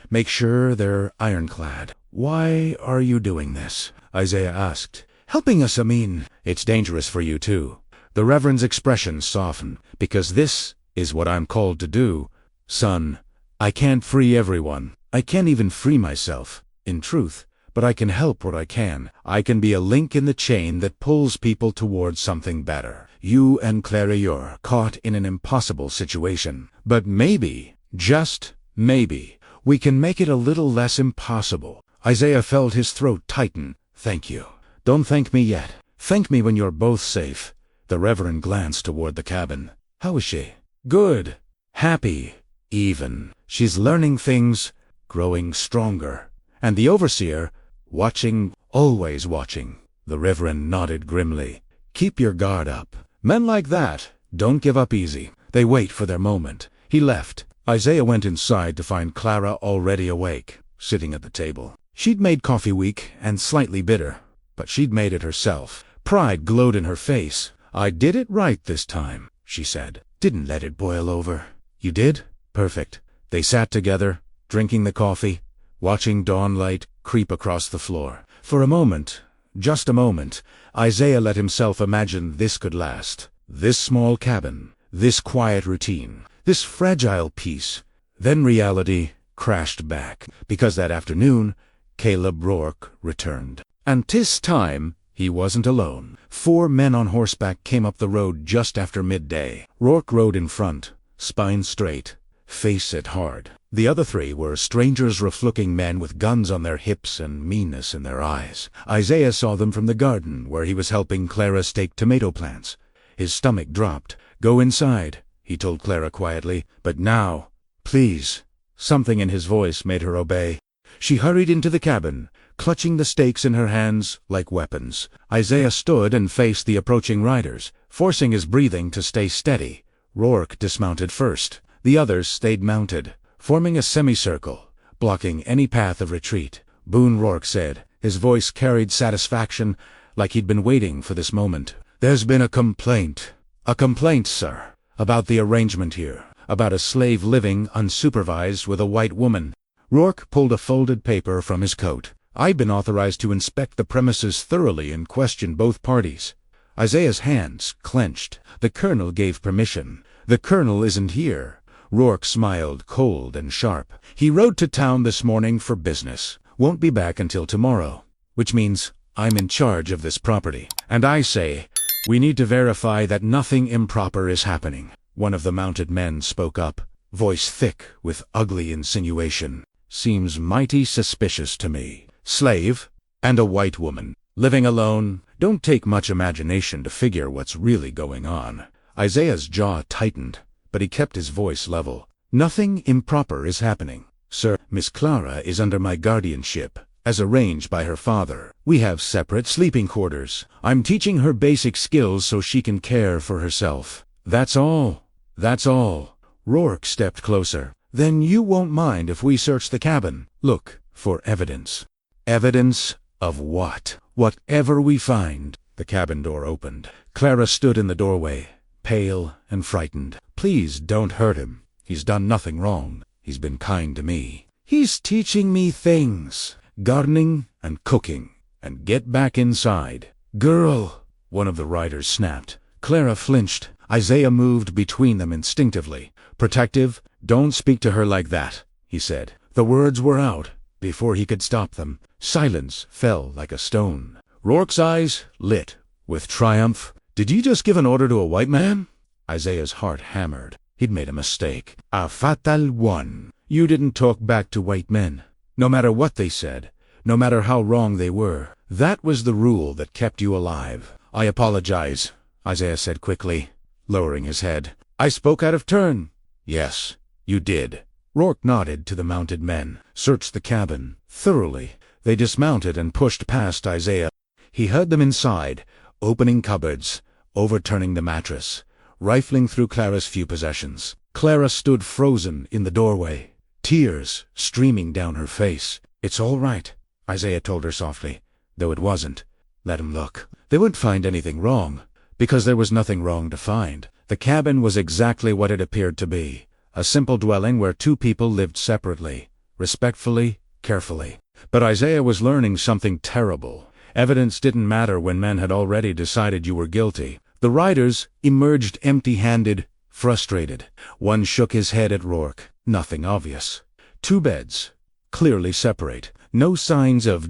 Make sure they're ironclad." "Why are you doing this?" Isaiah asked. "Helping us, I mean." "It's dangerous for you, too." The Reverend's expression softened. "Because this is what I'm called to do. Son, I can't free everyone. I can't even free myself, in truth, but I can help what I can. I can be a link in the chain that pulls people towards something better. You and Clara, you're caught in an impossible situation. But maybe, just maybe, we can make it a little less impossible." Isaiah felt his throat tighten. "Thank you." "Don't thank me yet. Thank me when you're both safe." The Reverend glanced toward the cabin. "How is she?" "Good. Happy. Even. She's learning things, growing stronger." "And the overseer?" "Watching, always watching." The Reverend nodded grimly. "Keep your guard up. Men like that don't give up easy. They wait for their moment." He left. Isaiah went inside to find Clara already awake, sitting at the table. She'd made coffee weak and slightly bitter, but she'd made it herself. Pride glowed in her face. "I did it right this time," she said. "Didn't let it boil over." "You did? Perfect." They sat together, drinking the coffee, watching dawnlight creep across the floor. For a moment, just a moment, Isaiah let himself imagine this could last. This small cabin, this quiet routine, this fragile peace. Then reality crashed back, because that afternoon, Caleb Rourke returned. And this time, he wasn't alone. 4 men on horseback came up the road just after midday. Rourke rode in front, spine straight, face set hard. The other 3 were strangers, rough-looking men with guns on their hips and meanness in their eyes. Isaiah saw them from the garden, where he was helping Clara stake tomato plants. His stomach dropped. "Go inside," he told Clara quietly. "But now, please." Something in his voice made her obey. She hurried into the cabin, clutching the stakes in her hands like weapons. Isaiah stood and faced the approaching riders, forcing his breathing to stay steady. Rourke dismounted first. The others stayed mounted, forming a semicircle. blocking any path of retreat. "Boone," Rourke said. His voice carried satisfaction, like he'd been waiting for this moment. "There's been a complaint. A complaint, sir, about the arrangement here. About a slave living unsupervised with a white woman." Rourke pulled a folded paper from his coat. "I've been authorized to inspect the premises thoroughly and question both parties." Isaiah's hands clenched. "The colonel gave permission." "The colonel isn't here." Rourke smiled, cold and sharp. "He rode to town this morning for business. Won't be back until tomorrow. Which means I'm in charge of this property. And I say, we need to verify that nothing improper is happening." One of the mounted men spoke up, voice thick with ugly insinuation. "Seems mighty suspicious to me. Slave, and a white woman, living alone. Don't take much imagination to figure what's really going on." Isaiah's jaw tightened, but he kept his voice level. "Nothing improper is happening, sir. Miss Clara is under my guardianship, as arranged by her father. We have separate sleeping quarters. I'm teaching her basic skills so she can care for herself. That's all. That's all." Rourke stepped closer. "Then you won't mind if we search the cabin? Look for evidence." "Evidence of what?" "Whatever we find." The cabin door opened. Clara stood in the doorway, pale and frightened. "Please don't hurt him. He's done nothing wrong. He's been kind to me. He's teaching me things. Gardening and cooking. And get back inside." "Girl!" one of the riders snapped. Clara flinched. Isaiah moved between them instinctively. "Protective, don't speak to her like that," he said. The words were out before he could stop them. Silence fell like a stone. Rourke's eyes lit with triumph. "Did you just give an order to a white man?" Isaiah's heart hammered. He'd made a mistake. A fatal one. "You didn't talk back to white men, no matter what they said, no matter how wrong they were. That was the rule that kept you alive." "I apologize," Isaiah said quickly, lowering his head. "I spoke out of turn." "Yes, you did." Rourke nodded to the mounted men. "Search the cabin thoroughly." They dismounted and pushed past Isaiah. He heard them inside, opening cupboards, overturning the mattress, rifling through Clara's few possessions. Clara stood frozen in the doorway, tears streaming down her face. "It's all right," Isaiah told her softly, though it wasn't. "Let him look. They wouldn't find anything wrong, because there was nothing wrong to find." The cabin was exactly what it appeared to be, a simple dwelling where two people lived separately, respectfully, carefully. But Isaiah was learning something terrible. Evidence didn't matter when men had already decided you were guilty. The riders emerged empty-handed, frustrated. One shook his head at Rourke. Nothing obvious. Two beds, clearly separate. No signs of ...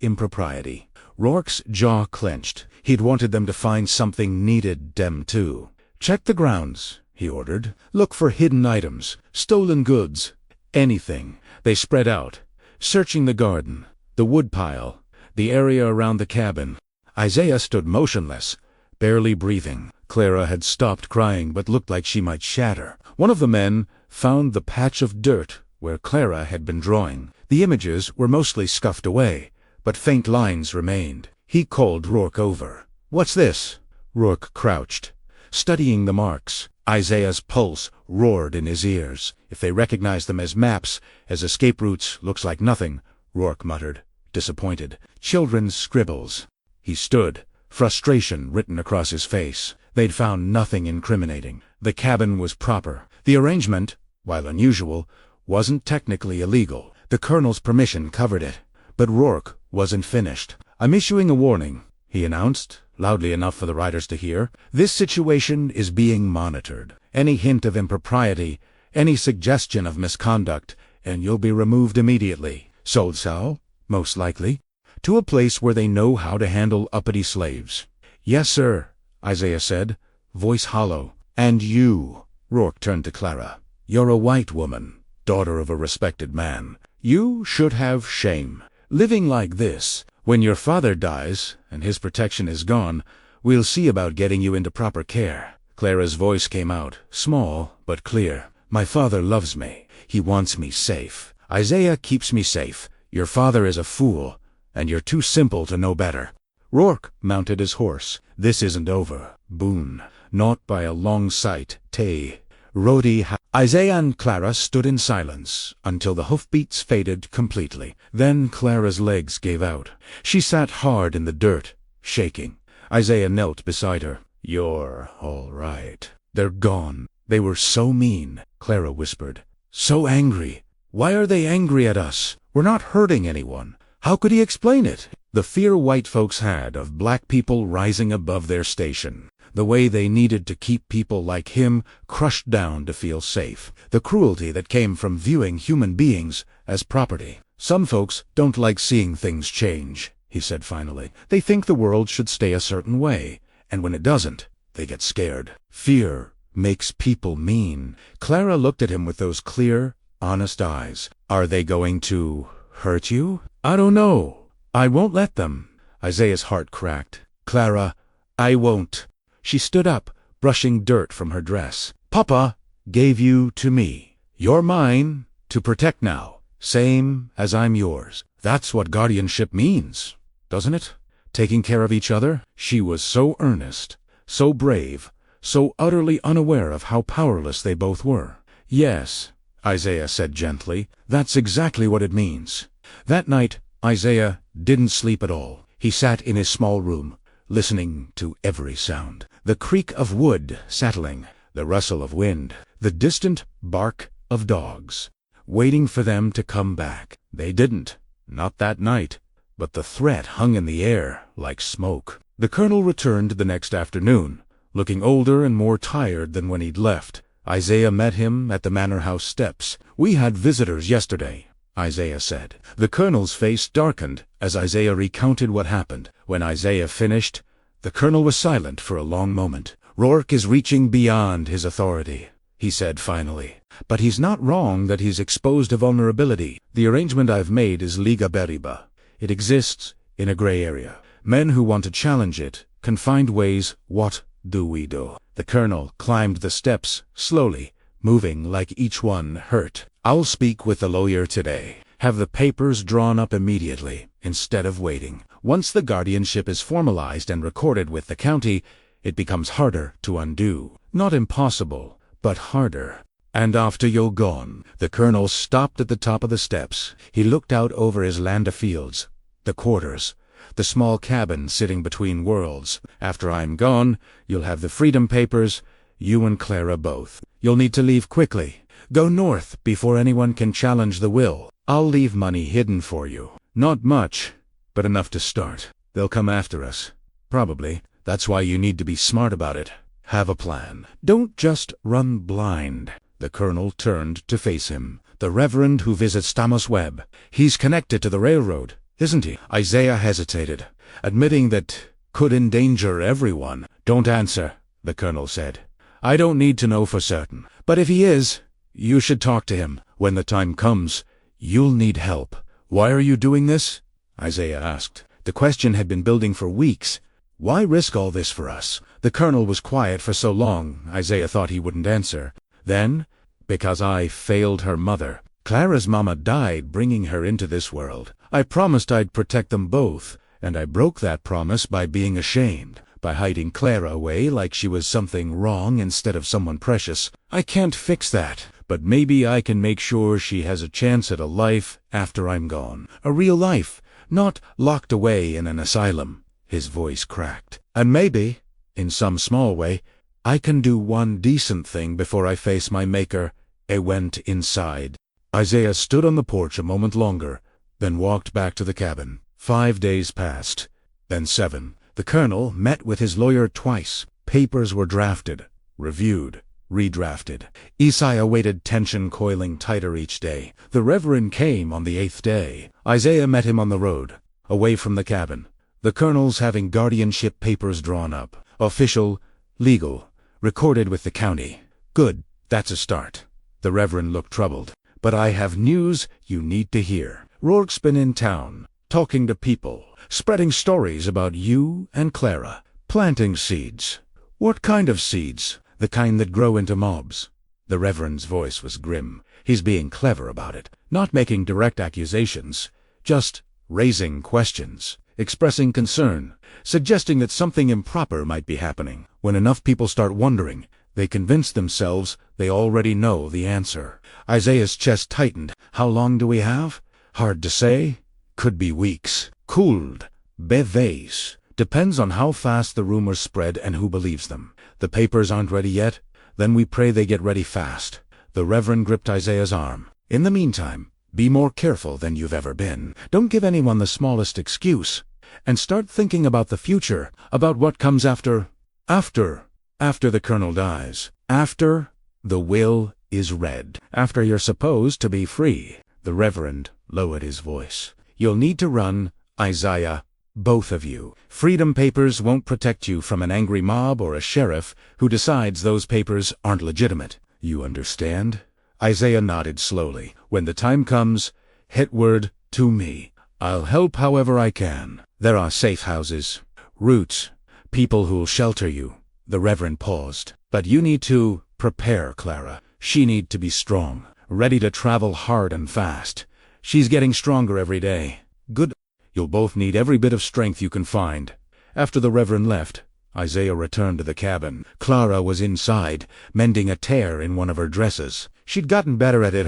impropriety. Rourke's jaw clenched. He'd wanted them to find something needed them too. "Check the grounds," he ordered. "Look for hidden items, stolen goods, anything." They spread out, searching the garden, the woodpile, the area around the cabin. Isaiah stood motionless, barely breathing. Clara had stopped crying but looked like she might shatter. One of the men found the patch of dirt where Clara had been drawing. The images were mostly scuffed away, but faint lines remained. He called Rourke over. "What's this?" Rourke crouched, studying the marks. Isaiah's pulse roared in his ears. "If they recognize them as maps, as escape routes, looks like nothing," Rourke muttered, disappointed. "Children's scribbles." He stood, frustration written across his face. They'd found nothing incriminating. The cabin was proper. The arrangement, while unusual, wasn't technically illegal. The colonel's permission covered it. But Rourke wasn't finished. "I'm issuing a warning," he announced, loudly enough for the riders to hear. "This situation is being monitored. Any hint of impropriety, any suggestion of misconduct, and you'll be removed immediately. Sold south, most likely, to a place where they know how to handle uppity slaves." "Yes, sir," Isaiah said, voice hollow. "And you," Rourke turned to Clara. "You're a white woman, daughter of a respected man. You should have shame. Living like this. When your father dies, and his protection is gone, we'll see about getting you into proper care." Clara's voice came out, small but clear. "My father loves me. He wants me safe. Isaiah keeps me safe. Your father is a fool, and you're too simple to know better." Rourke mounted his horse. "This isn't over, Boone. Not by a long sight, Tay." Isaiah and Clara stood in silence until the hoofbeats faded completely. Then Clara's legs gave out. She sat hard in the dirt, shaking. Isaiah knelt beside her. "You're all right." "They're gone. They were so mean," Clara whispered. "So angry. Why are they angry at us? We're not hurting anyone." How could he explain it? The fear white folks had of black people rising above their station. The way they needed to keep people like him crushed down to feel safe. The cruelty that came from viewing human beings as property. "Some folks don't like seeing things change," he said finally. "They think the world should stay a certain way, and when it doesn't, they get scared. Fear makes people mean." Clara looked at him with those clear, honest eyes. "Are they going to hurt you?" "I don't know. I won't let them." Isaiah's heart cracked. "Clara, I won't." She stood up, brushing dirt from her dress. "Papa gave you to me. You're mine to protect now, same as I'm yours. That's what guardianship means, doesn't it? Taking care of each other." She was so earnest, so brave, so utterly unaware of how powerless they both were. "Yes," Isaiah said gently, "that's exactly what it means." That night, Isaiah didn't sleep at all. He sat in his small room, listening to every sound. The creak of wood settling, the rustle of wind, the distant bark of dogs, waiting for them to come back. They didn't, not that night, but the threat hung in the air like smoke. The colonel returned the next afternoon, looking older and more tired than when he'd left. Isaiah met him at the manor house steps. "We had visitors yesterday," Isaiah said. The colonel's face darkened as Isaiah recounted what happened. When Isaiah finished, the colonel was silent for a long moment. "Rourke is reaching beyond his authority," he said finally. "But he's not wrong that he's exposed a vulnerability. The arrangement I've made is Liga Beriba. It exists in a gray area. Men who want to challenge it can find ways. What do we do?" The colonel climbed the steps slowly, moving like each one hurt. "I'll speak with the lawyer today. Have the papers drawn up immediately, instead of waiting. Once the guardianship is formalized and recorded with the county, it becomes harder to undo. Not impossible, but harder. And after you're gone." The colonel stopped at the top of the steps. He looked out over his land of fields, the quarters, the small cabin sitting between worlds. "After I'm gone, you'll have the freedom papers, you and Clara both. You'll need to leave quickly. Go north before anyone can challenge the will. I'll leave money hidden for you. Not much, but enough to start. They'll come after us, probably. That's why you need to be smart about it. Have a plan. Don't just run blind." The colonel turned to face him. "The reverend who visits Stamos Webb. He's connected to the railroad, isn't he?" Isaiah hesitated, admitting that could endanger everyone. "Don't answer," the colonel said. "I don't need to know for certain. But if he is, you should talk to him. When the time comes, you'll need help." "Why are you doing this?" Isaiah asked. The question had been building for weeks. Why risk all this for us? The colonel was quiet for so long, Isaiah thought he wouldn't answer. Then, because I failed her mother. Clara's mama died bringing her into this world. I promised I'd protect them both, and I broke that promise by being ashamed, by hiding Clara away like she was something wrong instead of someone precious. I can't fix that, but maybe I can make sure she has a chance at a life after I'm gone. A real life, not locked away in an asylum. His voice cracked. And maybe, in some small way, I can do one decent thing before I face my maker. I went inside. Isaiah stood on the porch a moment longer, then walked back to the cabin. 5 days passed, then 7. The colonel met with his lawyer twice. Papers were drafted, reviewed, redrafted. Isaiah waited, tension coiling tighter each day. The Reverend came on the 8th day. Isaiah met him on the road, away from the cabin. The colonel's having guardianship papers drawn up. Official, legal, recorded with the county. Good, that's a start. The Reverend looked troubled. But I have news you need to hear. Rourke's been in town, talking to people, spreading stories about you and Clara, planting seeds. What kind of seeds? The kind that grow into mobs. The Reverend's voice was grim. He's being clever about it, not making direct accusations, just raising questions, expressing concern, suggesting that something improper might be happening. When enough people start wondering, They convince themselves they already know the answer. Isaiah's chest tightened. How long do we have? Hard to say. Could be weeks. Cooled. Beves. Depends on how fast the rumors spread and who believes them. The papers aren't ready yet? Then we pray they get ready fast. The Reverend gripped Isaiah's arm. In the meantime, be more careful than you've ever been. Don't give anyone the smallest excuse. And start thinking about the future, about what comes after the colonel dies. After the will is read. After you're supposed to be free. The Reverend lowered his voice. You'll need to run, Isaiah. Both of you. Freedom papers won't protect you from an angry mob or a sheriff who decides those papers aren't legitimate. You understand? Isaiah nodded slowly. When the time comes, hit word to me. I'll help however I can. There are safe houses, roots, people who'll shelter you. The Reverend paused. But you need to prepare Clara. She need to be strong, ready to travel hard and fast. She's getting stronger every day. Good. You'll both need every bit of strength you can find. After the Reverend left, Isaiah returned to the cabin. Clara was inside, mending a tear in one of her dresses. She'd gotten better at it.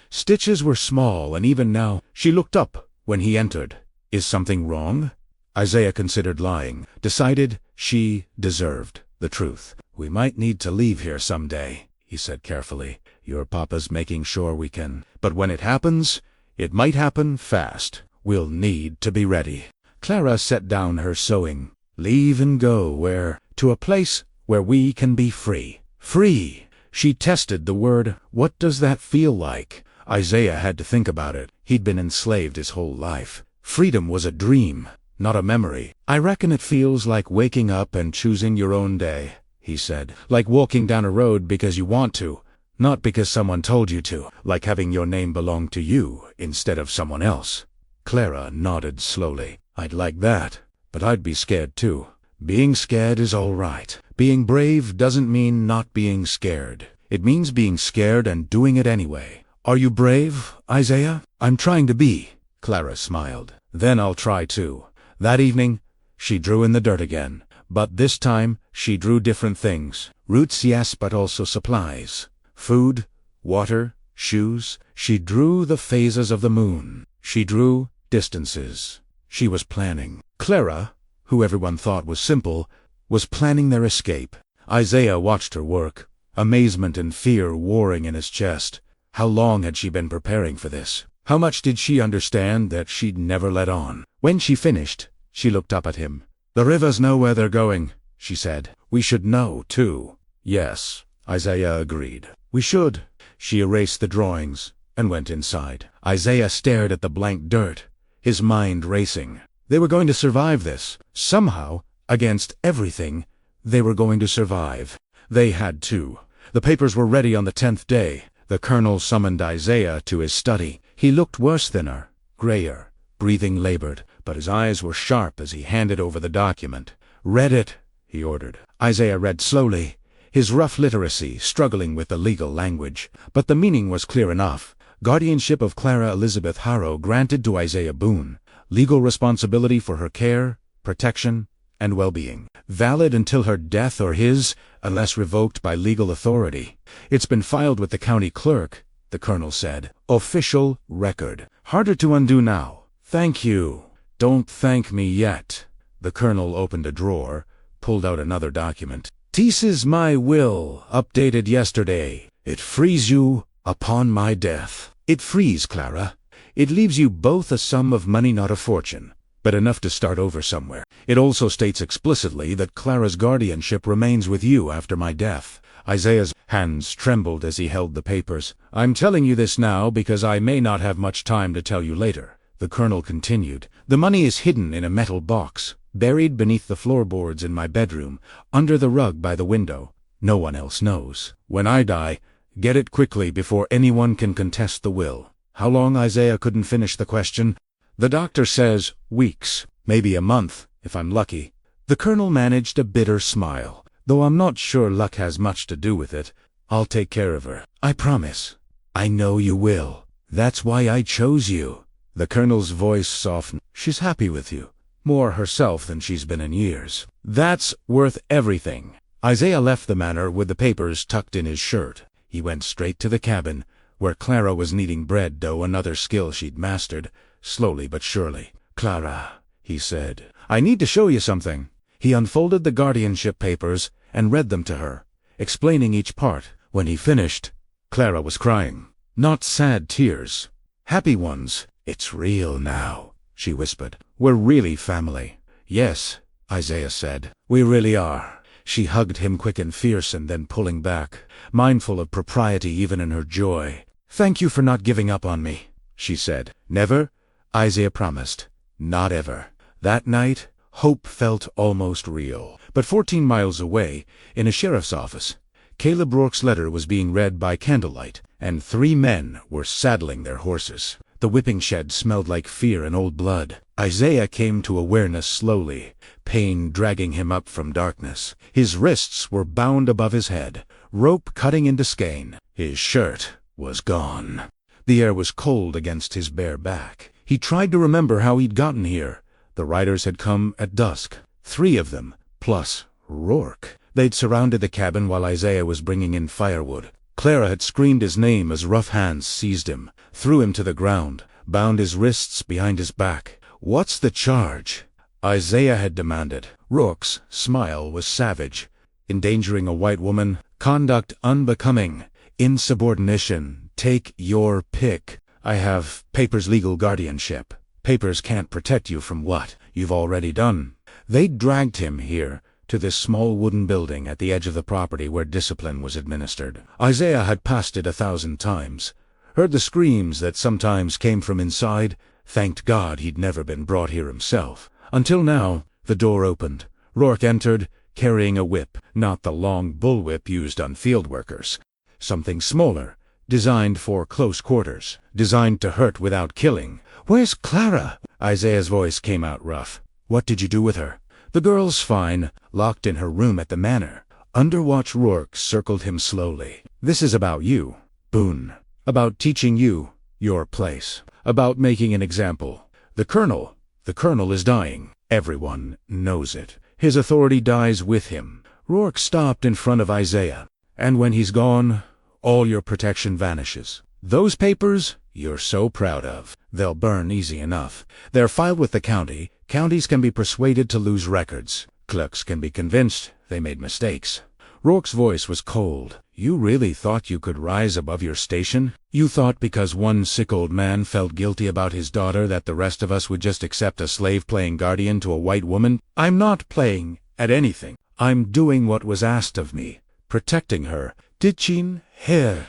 Stitches were small, and even now, she looked up when he entered. Is something wrong? Isaiah considered lying, decided she deserved the truth. We might need to leave here someday, he said carefully. Your papa's making sure we can. But when it happens, it might happen fast. We'll need to be ready. Clara set down her sewing. Leave and go where? To a place where we can be free. Free! She tested the word. What does that feel like? Isaiah had to think about it. He'd been enslaved his whole life. Freedom was a dream, not a memory. I reckon it feels like waking up and choosing your own day, he said. Like walking down a road because you want to, not because someone told you to. Like having your name belong to you instead of someone else. Clara nodded slowly. I'd like that, but I'd be scared too. Being scared is all right. Being brave doesn't mean not being scared. It means being scared and doing it anyway. Are you brave, Isaiah? I'm trying to be. Clara smiled. Then I'll try too. That evening, she drew in the dirt again. But this time, she drew different things. Roots, yes, but also supplies. Food, water, shoes. She drew the phases of the moon. She drew distances. She was planning. Clara, who everyone thought was simple, was planning their escape. Isaiah watched her work, amazement and fear warring in his chest. How long had she been preparing for this? How much did she understand that she'd never let on? When she finished, she looked up at him. The rivers know where they're going, she said. We should know, too. Yes, Isaiah agreed. We should. She erased the drawings and went inside. Isaiah stared at the blank dirt, his mind racing. They were going to survive this. Somehow, against everything, they were going to survive. They had to. The papers were ready on the 10th day. The colonel summoned Isaiah to his study. He looked worse than her, grayer, breathing labored, but his eyes were sharp as he handed over the document. Read it, he ordered. Isaiah read slowly, his rough literacy struggling with the legal language. But the meaning was clear enough. Guardianship of Clara Elizabeth Harrow granted to Isaiah Boone. Legal responsibility for her care, protection, and well-being. Valid until her death or his, unless revoked by legal authority. It's been filed with the county clerk, the colonel said. Official record. Harder to undo now. Thank you. Don't thank me yet. The colonel opened a drawer, pulled out another document. This is my will, updated yesterday. It frees you upon my death. It frees Clara. It leaves you both a sum of money, not a fortune, but enough to start over somewhere. It also states explicitly that Clara's guardianship remains with you after my death. Isaiah's hands trembled as he held the papers. I'm telling you this now because I may not have much time to tell you later. The colonel continued. The money is hidden in a metal box, buried beneath the floorboards in my bedroom, under the rug by the window. No one else knows. When I die, get it quickly before anyone can contest the will. How long? Isaiah couldn't finish the question. The doctor says weeks, maybe a month, if I'm lucky. The colonel managed a bitter smile. Though I'm not sure luck has much to do with it, I'll take care of her. I promise. I know you will. That's why I chose you. The colonel's voice softened. She's happy with you. More herself than she's been in years. That's worth everything. Isaiah left the manor with the papers tucked in his shirt. He went straight to the cabin, where Clara was kneading bread dough, another skill she'd mastered, slowly but surely. "Clara," he said, "I need to show you something." He unfolded the guardianship papers and read them to her, explaining each part. When he finished, Clara was crying. Not sad tears, happy ones. "It's real now," she whispered. "We're really family." "Yes," Isaiah said, "we really are." She hugged him quick and fierce and then pulling back, mindful of propriety even in her joy. "Thank you for not giving up on me," she said. "Never," Isaiah promised. "Not ever." That night, hope felt almost real. But 14 miles away, in a sheriff's office, Caleb Rourke's letter was being read by candlelight, and 3 men were saddling their horses. The whipping shed smelled like fear and old blood. Isaiah came to awareness slowly, pain dragging him up from darkness. His wrists were bound above his head, rope cutting into skein. His shirt was gone. The air was cold against his bare back. He tried to remember how he'd gotten here. The riders had come at dusk, 3 of them, plus Rourke. They'd surrounded the cabin while Isaiah was bringing in firewood. Clara had screamed his name as rough hands seized him, threw him to the ground, bound his wrists behind his back. "What's the charge?" Isaiah had demanded. Rourke's smile was savage. "Endangering a white woman, conduct unbecoming, insubordination, take your pick. I have papers, legal guardianship. Papers can't protect you from what you've already done." They'd dragged him here, to this small wooden building at the edge of the property where discipline was administered. Isaiah had passed it 1,000 times, heard the screams that sometimes came from inside, thanked God he'd never been brought here himself. Until now, the door opened. Rourke entered, carrying a whip, not the long bullwhip used on field workers. Something smaller, designed for close quarters, designed to hurt without killing. "Where's Clara?" Isaiah's voice came out rough. "What did you do with her?" "The girl's fine, locked in her room at the manor." Underwatch Rourke circled him slowly. "This is about you, Boone. About teaching you your place. About making an example. The colonel is dying. Everyone knows it. His authority dies with him." Rourke stopped in front of Isaiah. "And when he's gone, all your protection vanishes. Those papers you're so proud of, they'll burn easy enough. They're filed with the county. Counties can be persuaded to lose records. Clerks can be convinced they made mistakes." Rourke's voice was cold. "You really thought you could rise above your station? You thought because one sick old man felt guilty about his daughter that the rest of us would just accept a slave playing guardian to a white woman? I'm not playing at anything. I'm doing what was asked of me. Protecting her. Teaching her.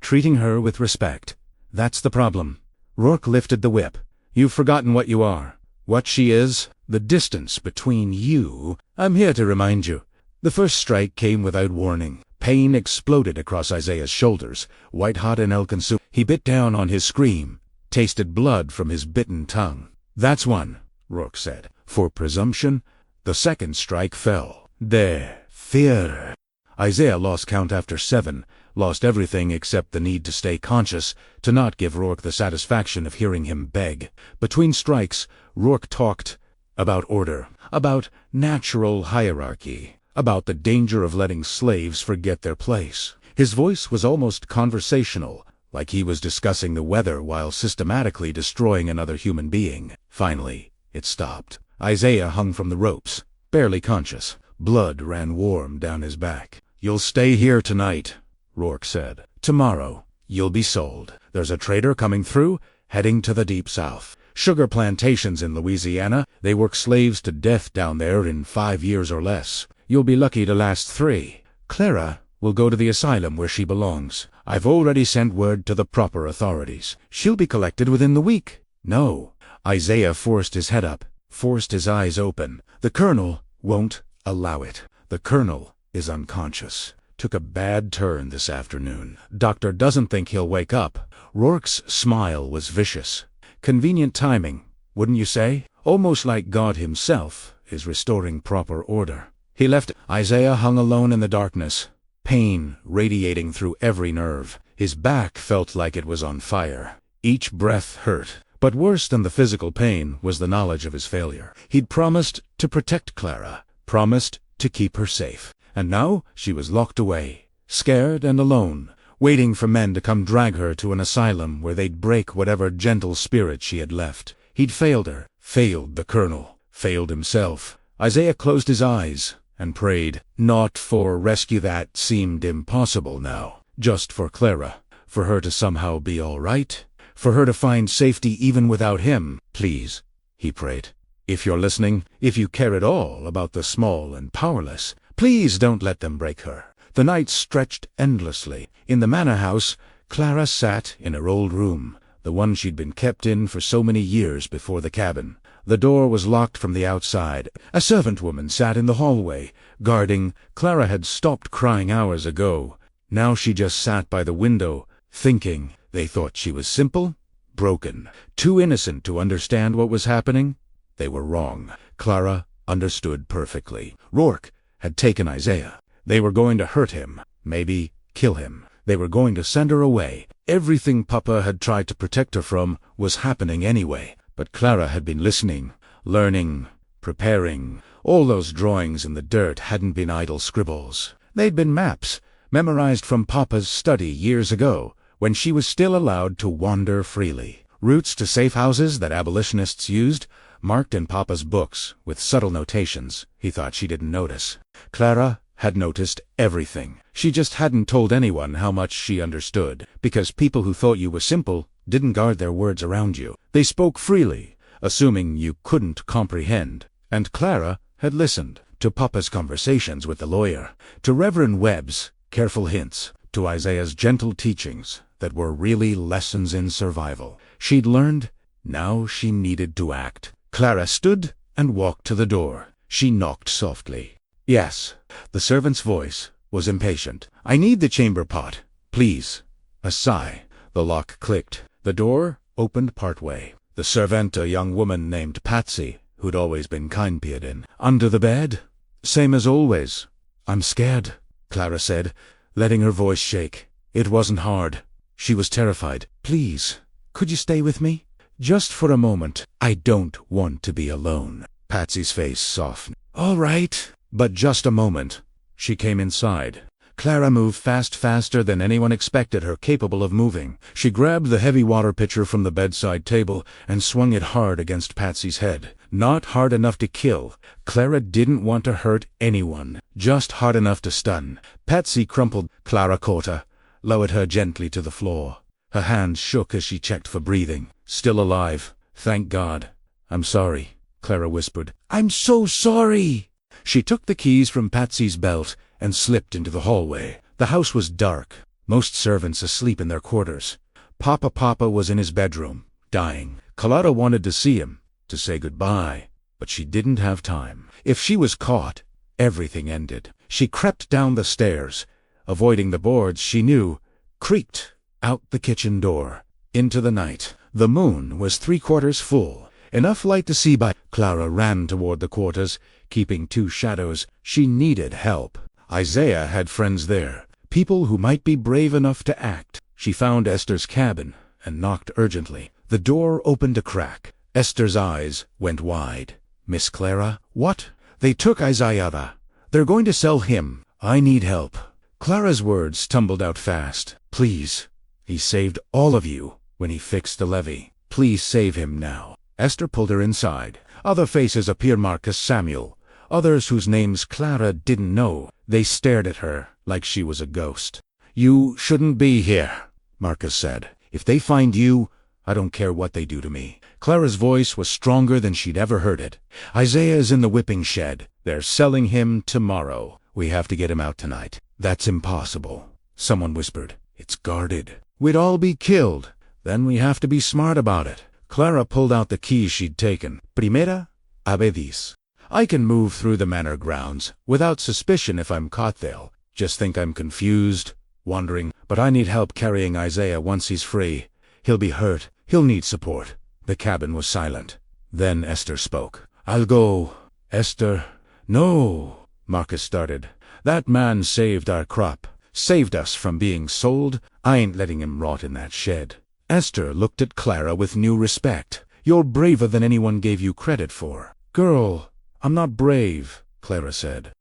Treating her with respect. That's the problem." Rourke lifted the whip. "You've forgotten what you are. What she is, the distance between you. I'm here to remind you." The first strike came without warning. Pain exploded across Isaiah's shoulders, white-hot and ill-consumed. He bit down on his scream, tasted blood from his bitten tongue. "That's one," Rourke said. For presumption, the second strike fell. There. Fear. Isaiah lost count after 7, lost everything except the need to stay conscious, to not give Rourke the satisfaction of hearing him beg. Between strikes, Rourke talked about order, about natural hierarchy, about the danger of letting slaves forget their place. His voice was almost conversational, like he was discussing the weather while systematically destroying another human being. Finally, it stopped. Isaiah hung from the ropes, barely conscious. Blood ran warm down his back. "You'll stay here tonight," Rourke said. "Tomorrow, you'll be sold. There's a trader coming through, heading to the deep south. Sugar plantations in Louisiana. They work slaves to death down there in 5 years or less. You'll be lucky to last 3. Clara will go to the asylum where she belongs. I've already sent word to the proper authorities. She'll be collected within the week." "No." Isaiah forced his head up, forced his eyes open. "The colonel won't allow it. The colonel is unconscious. Took a bad turn this afternoon. Doctor doesn't think he'll wake up." Rourke's smile was vicious. "Convenient timing, wouldn't you say? Almost like God himself is restoring proper order." He left. Isaiah hung alone in the darkness, pain radiating through every nerve. His back felt like it was on fire. Each breath hurt. But worse than the physical pain was the knowledge of his failure. He'd promised to protect Clara, promised to keep her safe. And now she was locked away, scared and alone, waiting for men to come drag her to an asylum where they'd break whatever gentle spirit she had left. He'd failed her, failed the colonel, failed himself. Isaiah closed his eyes and prayed, not for rescue that seemed impossible now, just for Clara, for her to somehow be all right, for her to find safety even without him. Please, he prayed. If you're listening, if you care at all about the small and powerless, please don't let them break her. The night stretched endlessly. In the manor house, Clara sat in her old room, the one she'd been kept in for so many years before the cabin. The door was locked from the outside. A servant woman sat in the hallway, guarding. Clara had stopped crying hours ago. Now she just sat by the window, thinking. They thought she was simple, broken, too innocent to understand what was happening. They were wrong. Clara understood perfectly. Rourke had taken Isaiah. They were going to hurt him, maybe kill him. They were going to send her away. Everything Papa had tried to protect her from was happening anyway. But Clara had been listening, learning, preparing. All those drawings in the dirt hadn't been idle scribbles. They'd been maps, memorized from Papa's study years ago, when she was still allowed to wander freely. Routes to safe houses that abolitionists used, marked in Papa's books with subtle notations he thought she didn't notice. Clara had noticed everything. She just hadn't told anyone how much she understood, because people who thought you were simple didn't guard their words around you. They spoke freely, assuming you couldn't comprehend. And Clara had listened to Papa's conversations with the lawyer, to Reverend Webb's careful hints, to Isaiah's gentle teachings that were really lessons in survival. She'd learned, now she needed to act. Clara stood and walked to the door. She knocked softly. Yes, the servant's voice was impatient. I need the chamber pot, please. A sigh. The lock clicked. The door opened partway. The servant, a young woman named Patsy, who'd always been kind-peered in. Under the bed? Same as always. I'm scared, Clara said, letting her voice shake. It wasn't hard. She was terrified. Please, could you stay with me? Just for a moment. I don't want to be alone. Patsy's face softened. All right. But just a moment. She came inside. Clara moved faster than anyone expected her capable of moving. She grabbed the heavy water pitcher from the bedside table and swung it hard against Patsy's head. Not hard enough to kill. Clara didn't want to hurt anyone. Just hard enough to stun. Patsy crumpled. Clara caught her, lowered her gently to the floor. Her hands shook as she checked for breathing. Still alive. Thank God. I'm sorry, Clara whispered. I'm so sorry. She took the keys from Patsy's belt and slipped into the hallway. The house was dark, most servants asleep in their quarters. Papa was in his bedroom, dying. Clara wanted to see him, to say goodbye, but she didn't have time. If she was caught, everything ended. She crept down the stairs, avoiding the boards she knew, creaked out the kitchen door, into the night. The moon was 3/4 full, enough light to see by. Clara ran toward the quarters, keeping 2 shadows. She needed help. Isaiah had friends there, people who might be brave enough to act. She found Esther's cabin and knocked urgently. The door opened a crack. Esther's eyes went wide. Miss Clara? What? They took Isaiah. They're going to sell him. I need help. Clara's words tumbled out fast. Please. He saved all of you when he fixed the levee. Please save him now. Esther pulled her inside. Other faces appeared. Marcus, Samuel. Others whose names Clara didn't know. They stared at her like she was a ghost. You shouldn't be here, Marcus said. If they find you, I don't care what they do to me. Clara's voice was stronger than she'd ever heard it. Isaiah is in the whipping shed. They're selling him tomorrow. We have to get him out tonight. That's impossible. Someone whispered. It's guarded. We'd all be killed. Then we have to be smart about it. Clara pulled out the keys she'd taken. Primera, abedis. I can move through the manor grounds without suspicion if I'm caught. They'll just think I'm confused, wandering. But I need help carrying Isaiah once he's free. He'll be hurt. He'll need support. The cabin was silent. Then Esther spoke. I'll go. Esther. No, Marcus started. That man saved our crop. Saved us from being sold. I ain't letting him rot in that shed. Esther looked at Clara with new respect. You're braver than anyone gave you credit for. Girl, I'm not brave, Clara said.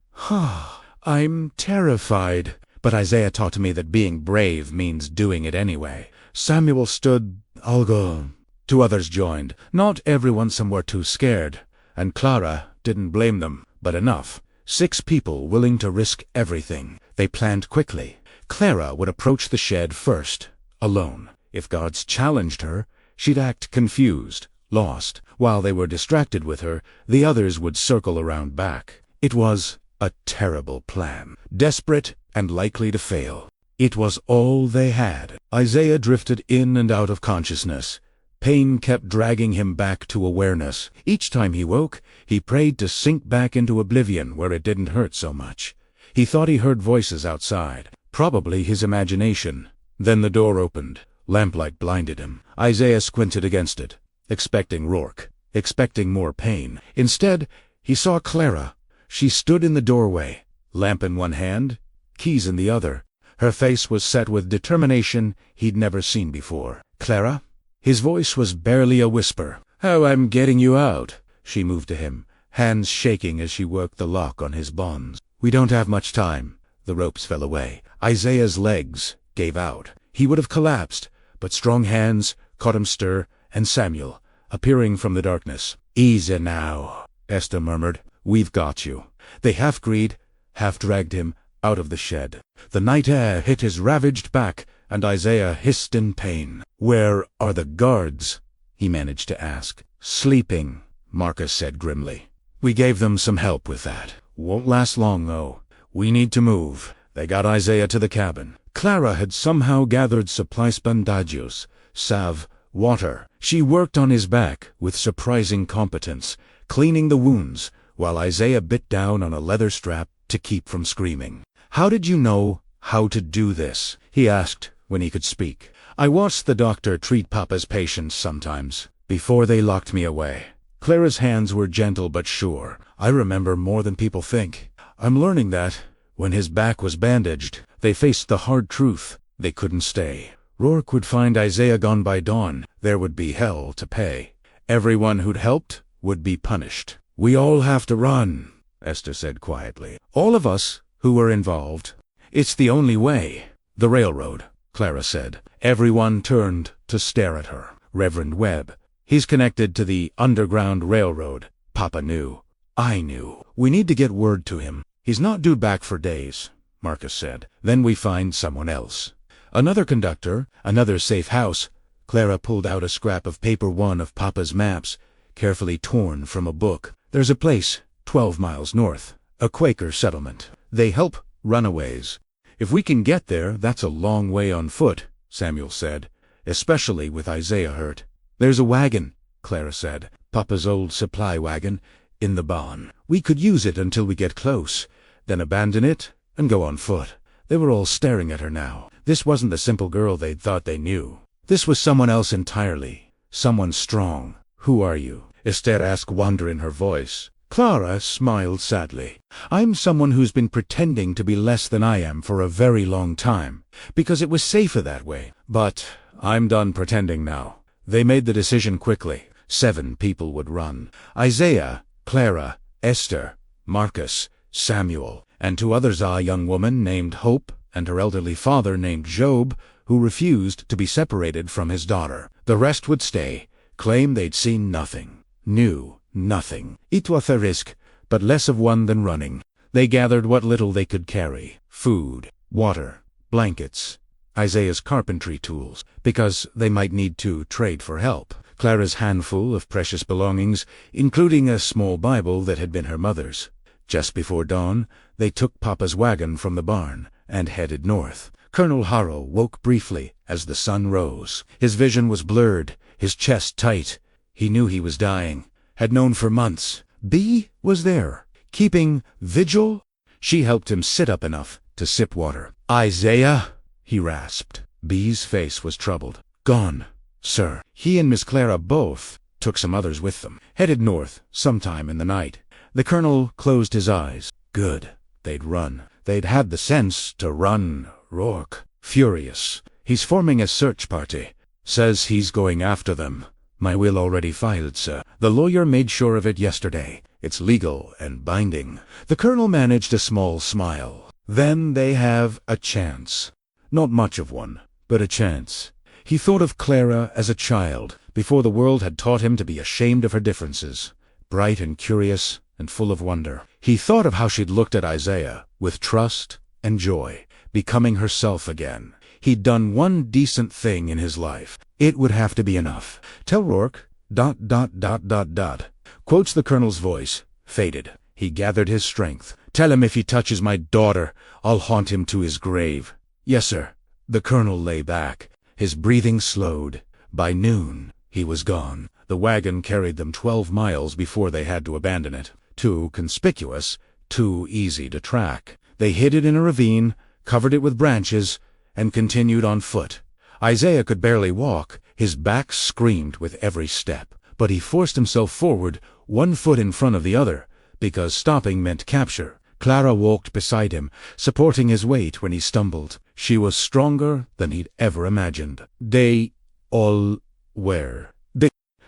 I'm terrified. But Isaiah taught me that being brave means doing it anyway. Samuel stood. I'll go. 2 others joined. Not everyone, some were too scared. And Clara didn't blame them, but enough. 6 people willing to risk everything. They planned quickly. Clara would approach the shed first, alone. If guards challenged her, she'd act confused, lost. While they were distracted with her, the others would circle around back. It was a terrible plan, desperate and likely to fail. It was all they had. Isaiah drifted in and out of consciousness. Pain kept dragging him back to awareness. Each time he woke, he prayed to sink back into oblivion where it didn't hurt so much. He thought he heard voices outside, probably his imagination. Then the door opened. Lamplight blinded him. Isaiah squinted against it, expecting Rourke, expecting more pain. Instead, he saw Clara. She stood in the doorway, lamp in one hand, keys in the other. Her face was set with determination he'd never seen before. "Clara?" His voice was barely a whisper. "Oh, I'm getting you out." She moved to him, hands shaking as she worked the lock on his bonds. "We don't have much time." The ropes fell away. Isaiah's legs gave out. He would have collapsed, but strong hands caught him stir, and Samuel, appearing from the darkness. "Easy now," Esther murmured. "We've got you." They half agreed, half dragged him out of the shed. The night air hit his ravaged back, and Isaiah hissed in pain. "Where are the guards?" he managed to ask. "Sleeping," Marcus said grimly. "We gave them some help with that. Won't last long, though. We need to move." They got Isaiah to the cabin. Clara had somehow gathered supplies, bandages, salve, water. She worked on his back with surprising competence, cleaning the wounds, while Isaiah bit down on a leather strap to keep from screaming. "How did you know how to do this?" he asked when he could speak. "I watched the doctor treat Papa's patients sometimes, before they locked me away." Clara's hands were gentle but sure. "I remember more than people think. I'm learning that, when his back was bandaged, they faced the hard truth. They couldn't stay. Rourke would find Isaiah gone by dawn. There would be hell to pay. Everyone who'd helped would be punished." "We all have to run," Esther said quietly. "All of us who were involved. It's the only way." "The railroad," Clara said. Everyone turned to stare at her. "Reverend Webb. He's connected to the Underground Railroad." Papa knew. I knew. "We need to get word to him. He's not due back for days," Marcus said. "Then we find someone else. Another conductor, another safe house." Clara pulled out a scrap of paper, one of Papa's maps, carefully torn from a book. "There's a place 12 miles north, a Quaker settlement. They help runaways. If we can get there, that's a long way on foot," Samuel said, "especially with Isaiah hurt." "There's a wagon," Clara said, "Papa's old supply wagon, in the barn. We could use it until we get close, then abandon it and go on foot." They were all staring at her now. This wasn't the simple girl they'd thought they knew. This was someone else entirely, someone strong. "Who are you?" Esther asked, wonder in her voice. Clara smiled sadly. "I'm someone who's been pretending to be less than I am for a very long time, because it was safer that way. But I'm done pretending now." They made the decision quickly. 7 people would run. Isaiah, Clara, Esther, Marcus, Samuel, and 2 others, a young woman named Hope and her elderly father named Job, who refused to be separated from his daughter. The rest would stay, claim they'd seen nothing, knew nothing. It was a risk, but less of one than running. They gathered what little they could carry: food, water, blankets, Isaiah's carpentry tools, because they might need to trade for help. Clara's handful of precious belongings, including a small Bible that had been her mother's. Just before dawn, they took Papa's wagon from the barn and headed north. Colonel Harrow woke briefly as the sun rose. His vision was blurred, his chest tight. He knew he was dying, had known for months. Bee was there, keeping vigil. She helped him sit up enough to sip water. "Isaiah," he rasped. Bee's face was troubled. "Gone, sir." He and Miss Clara both took some others with them, headed north sometime in the night. The colonel closed his eyes. Good. They'd run. They'd had the sense to run. Rourke, furious. "He's forming a search party. Says he's going after them." "My will already filed, sir. The lawyer made sure of it yesterday. It's legal and binding. The colonel managed a small smile. Then they have a chance. Not much of one, but a chance. He thought of Clara as a child, before the world had taught him to be ashamed of her differences. Bright and curious and full of wonder. He thought of how she'd looked at Isaiah, with trust and joy, becoming herself again. He'd done one decent thing in his life. It would have to be enough. Tell Rourke, ... Quotes the colonel's voice, faded. He gathered his strength. Tell him if he touches my daughter, I'll haunt him to his grave. Yes, sir. The colonel lay back. His breathing slowed. By noon, he was gone. The wagon carried them 12 miles before they had to abandon it. Too conspicuous, too easy to track. They hid it in a ravine, covered it with branches, and continued on foot. Isaiah could barely walk. His back screamed with every step. But he forced himself forward, one foot in front of the other, because stopping meant capture. Clara walked beside him, supporting his weight when he stumbled. She was stronger than he'd ever imagined. They all were.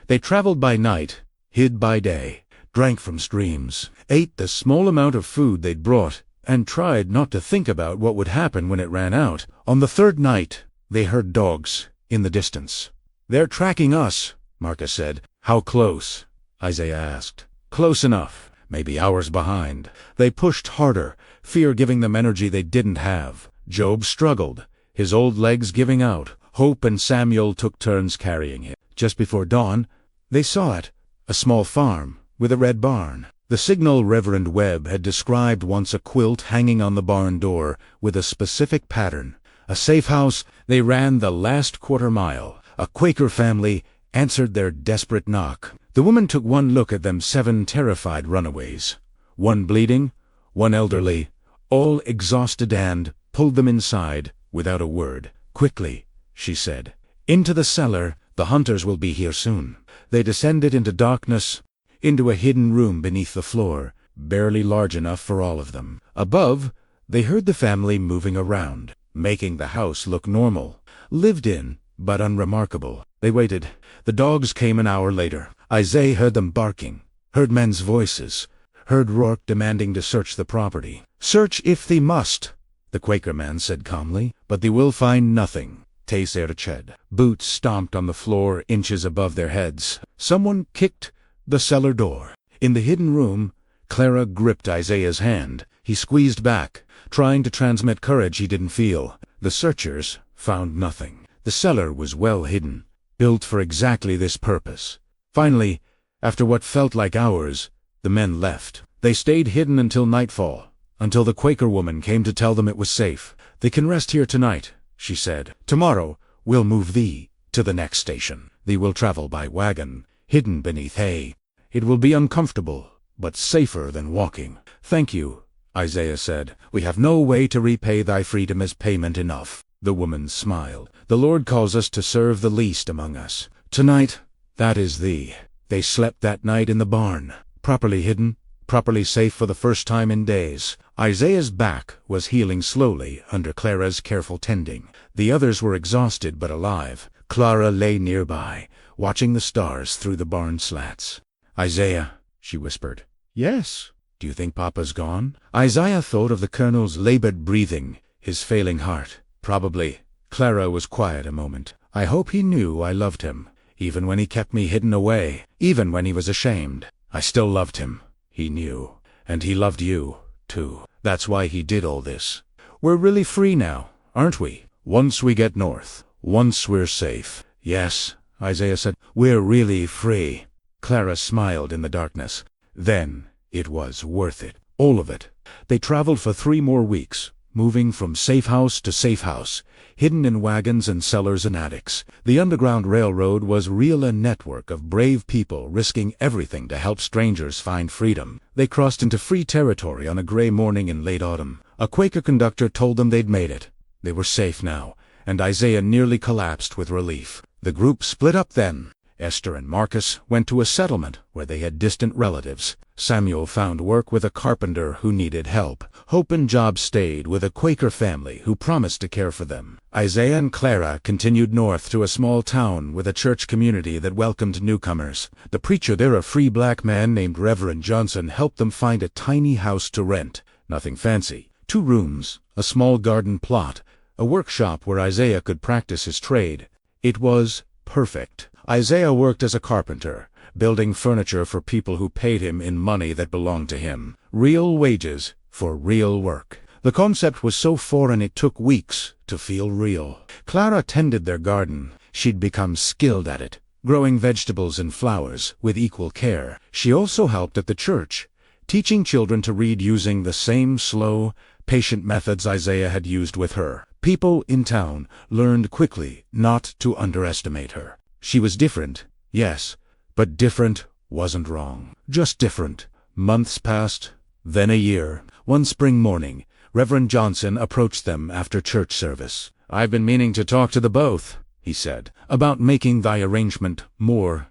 They traveled by night, hid by day, drank from streams, ate the small amount of food they'd brought, and tried not to think about what would happen when it ran out. On the third night, they heard dogs in the distance. They're tracking us, Marcus said. How close? Isaiah asked. Close enough, maybe hours behind. They pushed harder, fear giving them energy they didn't have. Job struggled, his old legs giving out. Hope and Samuel took turns carrying him. Just before dawn, they saw it, a small farm with a red barn. The signal Reverend Webb had described once, a quilt hanging on the barn door with a specific pattern. A safe house. They ran the last quarter mile. A Quaker family answered their desperate knock. The woman took one look at them, 7 terrified runaways. One bleeding, one elderly, all exhausted, and pulled them inside without a word. Quickly, she said. Into the cellar. The hunters will be here soon. They descended into darkness, into a hidden room beneath the floor, barely large enough for all of them. Above, they heard the family moving around, making the house look normal. Lived in, but unremarkable. They waited. The dogs came an hour later. Isaiah heard them barking, heard men's voices, heard Rourke demanding to search the property. Search if they must, the Quaker man said calmly, but they will find nothing. Tay Serched. Boots stomped on the floor inches above their heads. Someone kicked the cellar door. In the hidden room, Clara gripped Isaiah's hand. He squeezed back, trying to transmit courage he didn't feel. The searchers found nothing. The cellar was well hidden, built for exactly this purpose. Finally, after what felt like hours, the men left. They stayed hidden until nightfall, until the Quaker woman came to tell them it was safe. They can rest here tonight, she said. Tomorrow, we'll move thee to the next station. Thee will travel by wagon, hidden beneath hay. It will be uncomfortable, but safer than walking. Thank you, Isaiah said. We have no way to repay thy freedom as payment enough. The woman smiled. The Lord calls us to serve the least among us. Tonight, that is thee. They slept that night in the barn, properly hidden, properly safe for the first time in days. Isaiah's back was healing slowly under Clara's careful tending. The others were exhausted but alive. Clara lay nearby, watching the stars through the barn slats. Isaiah, she whispered. Yes. Do you think Papa's gone? Isaiah thought of the colonel's labored breathing, his failing heart. Probably. Clara was quiet a moment. I hope he knew I loved him, even when he kept me hidden away, even when he was ashamed. I still loved him. He knew. And he loved you, too. That's why he did all this. We're really free now, aren't we? Once we get north. Once we're safe. Yes, Isaiah said. We're really free. Clara smiled in the darkness. Then it was worth it. All of it. They traveled for 3 more weeks, moving from safe house to safe house, hidden in wagons and cellars and attics. The Underground Railroad was real, a network of brave people risking everything to help strangers find freedom. They crossed into free territory on a gray morning in late autumn. A Quaker conductor told them they'd made it. They were safe now, and Isaiah nearly collapsed with relief. The group split up then. Esther and Marcus went to a settlement where they had distant relatives. Samuel found work with a carpenter who needed help. Hope and Job stayed with a Quaker family who promised to care for them. Isaiah and Clara continued north to a small town with a church community that welcomed newcomers. The preacher there, a free black man named Reverend Johnson, helped them find a tiny house to rent. Nothing fancy. 2 rooms, a small garden plot, a workshop where Isaiah could practice his trade. It was perfect. Isaiah worked as a carpenter, building furniture for people who paid him in money that belonged to him. Real wages for real work. The concept was so foreign it took weeks to feel real. Clara tended their garden. She'd become skilled at it, growing vegetables and flowers with equal care. She also helped at the church, teaching children to read using the same slow, patient methods Isaiah had used with her. People in town learned quickly not to underestimate her. She was different, yes, but different wasn't wrong. Just different. Months passed, then a year. One spring morning, Reverend Johnson approached them after church service. "I've been meaning to talk to the both," he said, "about making thy arrangement more ...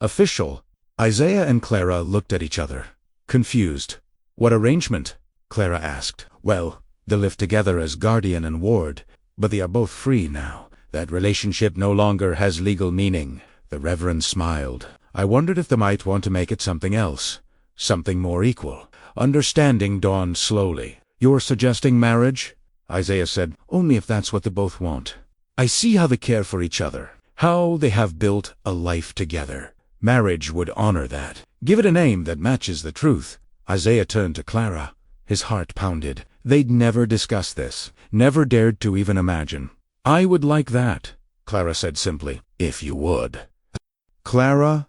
official." Isaiah and Clara looked at each other, confused. "What arrangement?" Clara asked. "Well, they live together as guardian and ward, but they are both free now. That relationship no longer has legal meaning." The Reverend smiled. "I wondered if they might want to make it something else, something more equal." Understanding dawned slowly. "You're suggesting marriage?" Isaiah said. "Only if that's what they both want. I see how they care for each other, how they have built a life together. Marriage would honor that. Give it a name that matches the truth." Isaiah turned to Clara. His heart pounded. They'd never discussed this, never dared to even imagine. "I would like that," Clara said simply. "If you would." "Clara,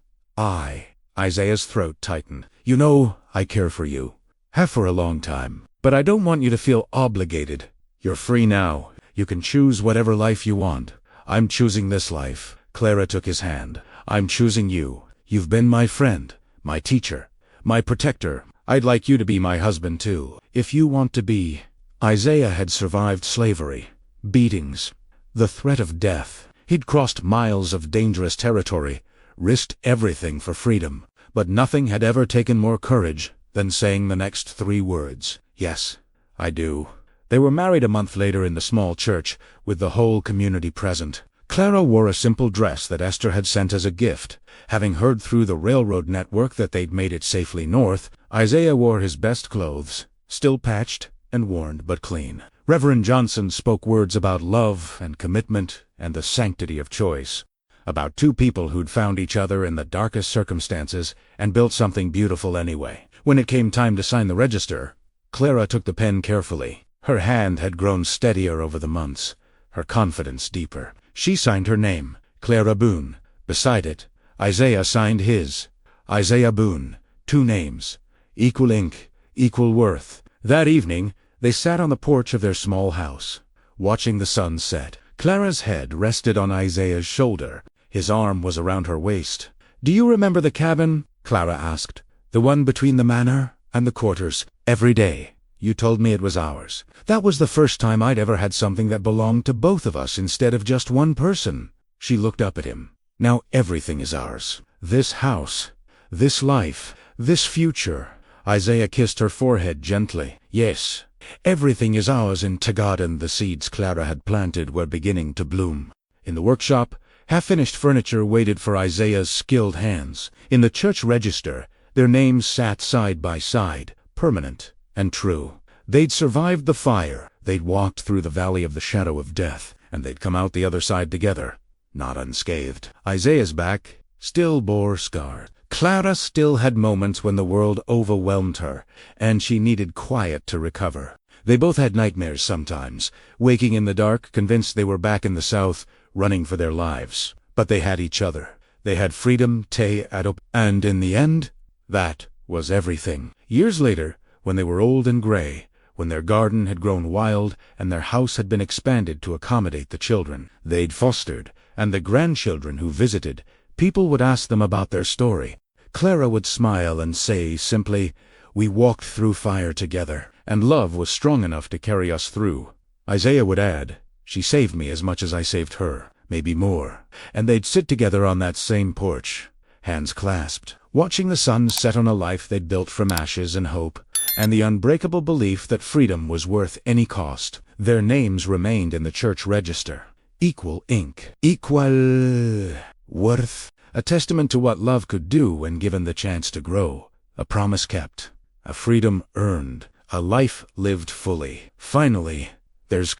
Isaiah's throat tightened. "You know, I care for you. Have for a long time. But I don't want you to feel obligated. You're free now. You can choose whatever life you want. I'm choosing this life." Clara took his hand. "I'm choosing you. You've been my friend, my teacher, my protector. I'd like you to be my husband too, if you want to be." Isaiah had survived slavery, beatings, the threat of death. He'd crossed miles of dangerous territory, risked everything for freedom, but nothing had ever taken more courage than saying the next 3 words. "Yes, I do." They were married a month later in the small church, with the whole community present. Clara wore a simple dress that Esther had sent as a gift. Having heard through the railroad network that they'd made it safely north, Isaiah wore his best clothes, still patched and worn but clean. Reverend Johnson spoke words about love and commitment and the sanctity of choice, about 2 people who'd found each other in the darkest circumstances and built something beautiful anyway. When it came time to sign the register, Clara took the pen carefully. Her hand had grown steadier over the months, her confidence deeper. She signed her name, Clara Boone. Beside it, Isaiah signed his, Isaiah Boone. 2 names, equal ink, equal worth. That evening, they sat on the porch of their small house, watching the sun set. Clara's head rested on Isaiah's shoulder. His arm was around her waist. "Do you remember the cabin?" Clara asked. "The one between the manor and the quarters. Every day, you told me it was ours. That was the first time I'd ever had something that belonged to both of us instead of just one person." She looked up at him. "Now everything is ours. This house, this life, this future." Isaiah kissed her forehead gently. "Yes, everything is ours in Tagadan." The seeds Clara had planted were beginning to bloom. In the workshop, half-finished furniture waited for Isaiah's skilled hands. In the church register, their names sat side by side, permanent and true. They'd survived the fire, they'd walked through the valley of the shadow of death, and they'd come out the other side together, not unscathed. Isaiah's back still bore scars. Clara still had moments when the world overwhelmed her, and she needed quiet to recover. They both had nightmares sometimes, waking in the dark, convinced they were back in the South, running for their lives. But they had each other. They had freedom, and in the end, that was everything. Years later, when they were old and gray, when their garden had grown wild and their house had been expanded to accommodate the children they'd fostered and the grandchildren who visited, people would ask them about their story. Clara would smile and say simply, "We walked through fire together, and love was strong enough to carry us through." Isaiah would add, "She saved me as much as I saved her, maybe more." And they'd sit together on that same porch, hands clasped, watching the sun set on a life they'd built from ashes and hope, and the unbreakable belief that freedom was worth any cost. Their names remained in the church register. Equal ink. Equal worth. A testament to what love could do when given the chance to grow. A promise kept. A freedom earned. A life lived fully. Finally, there's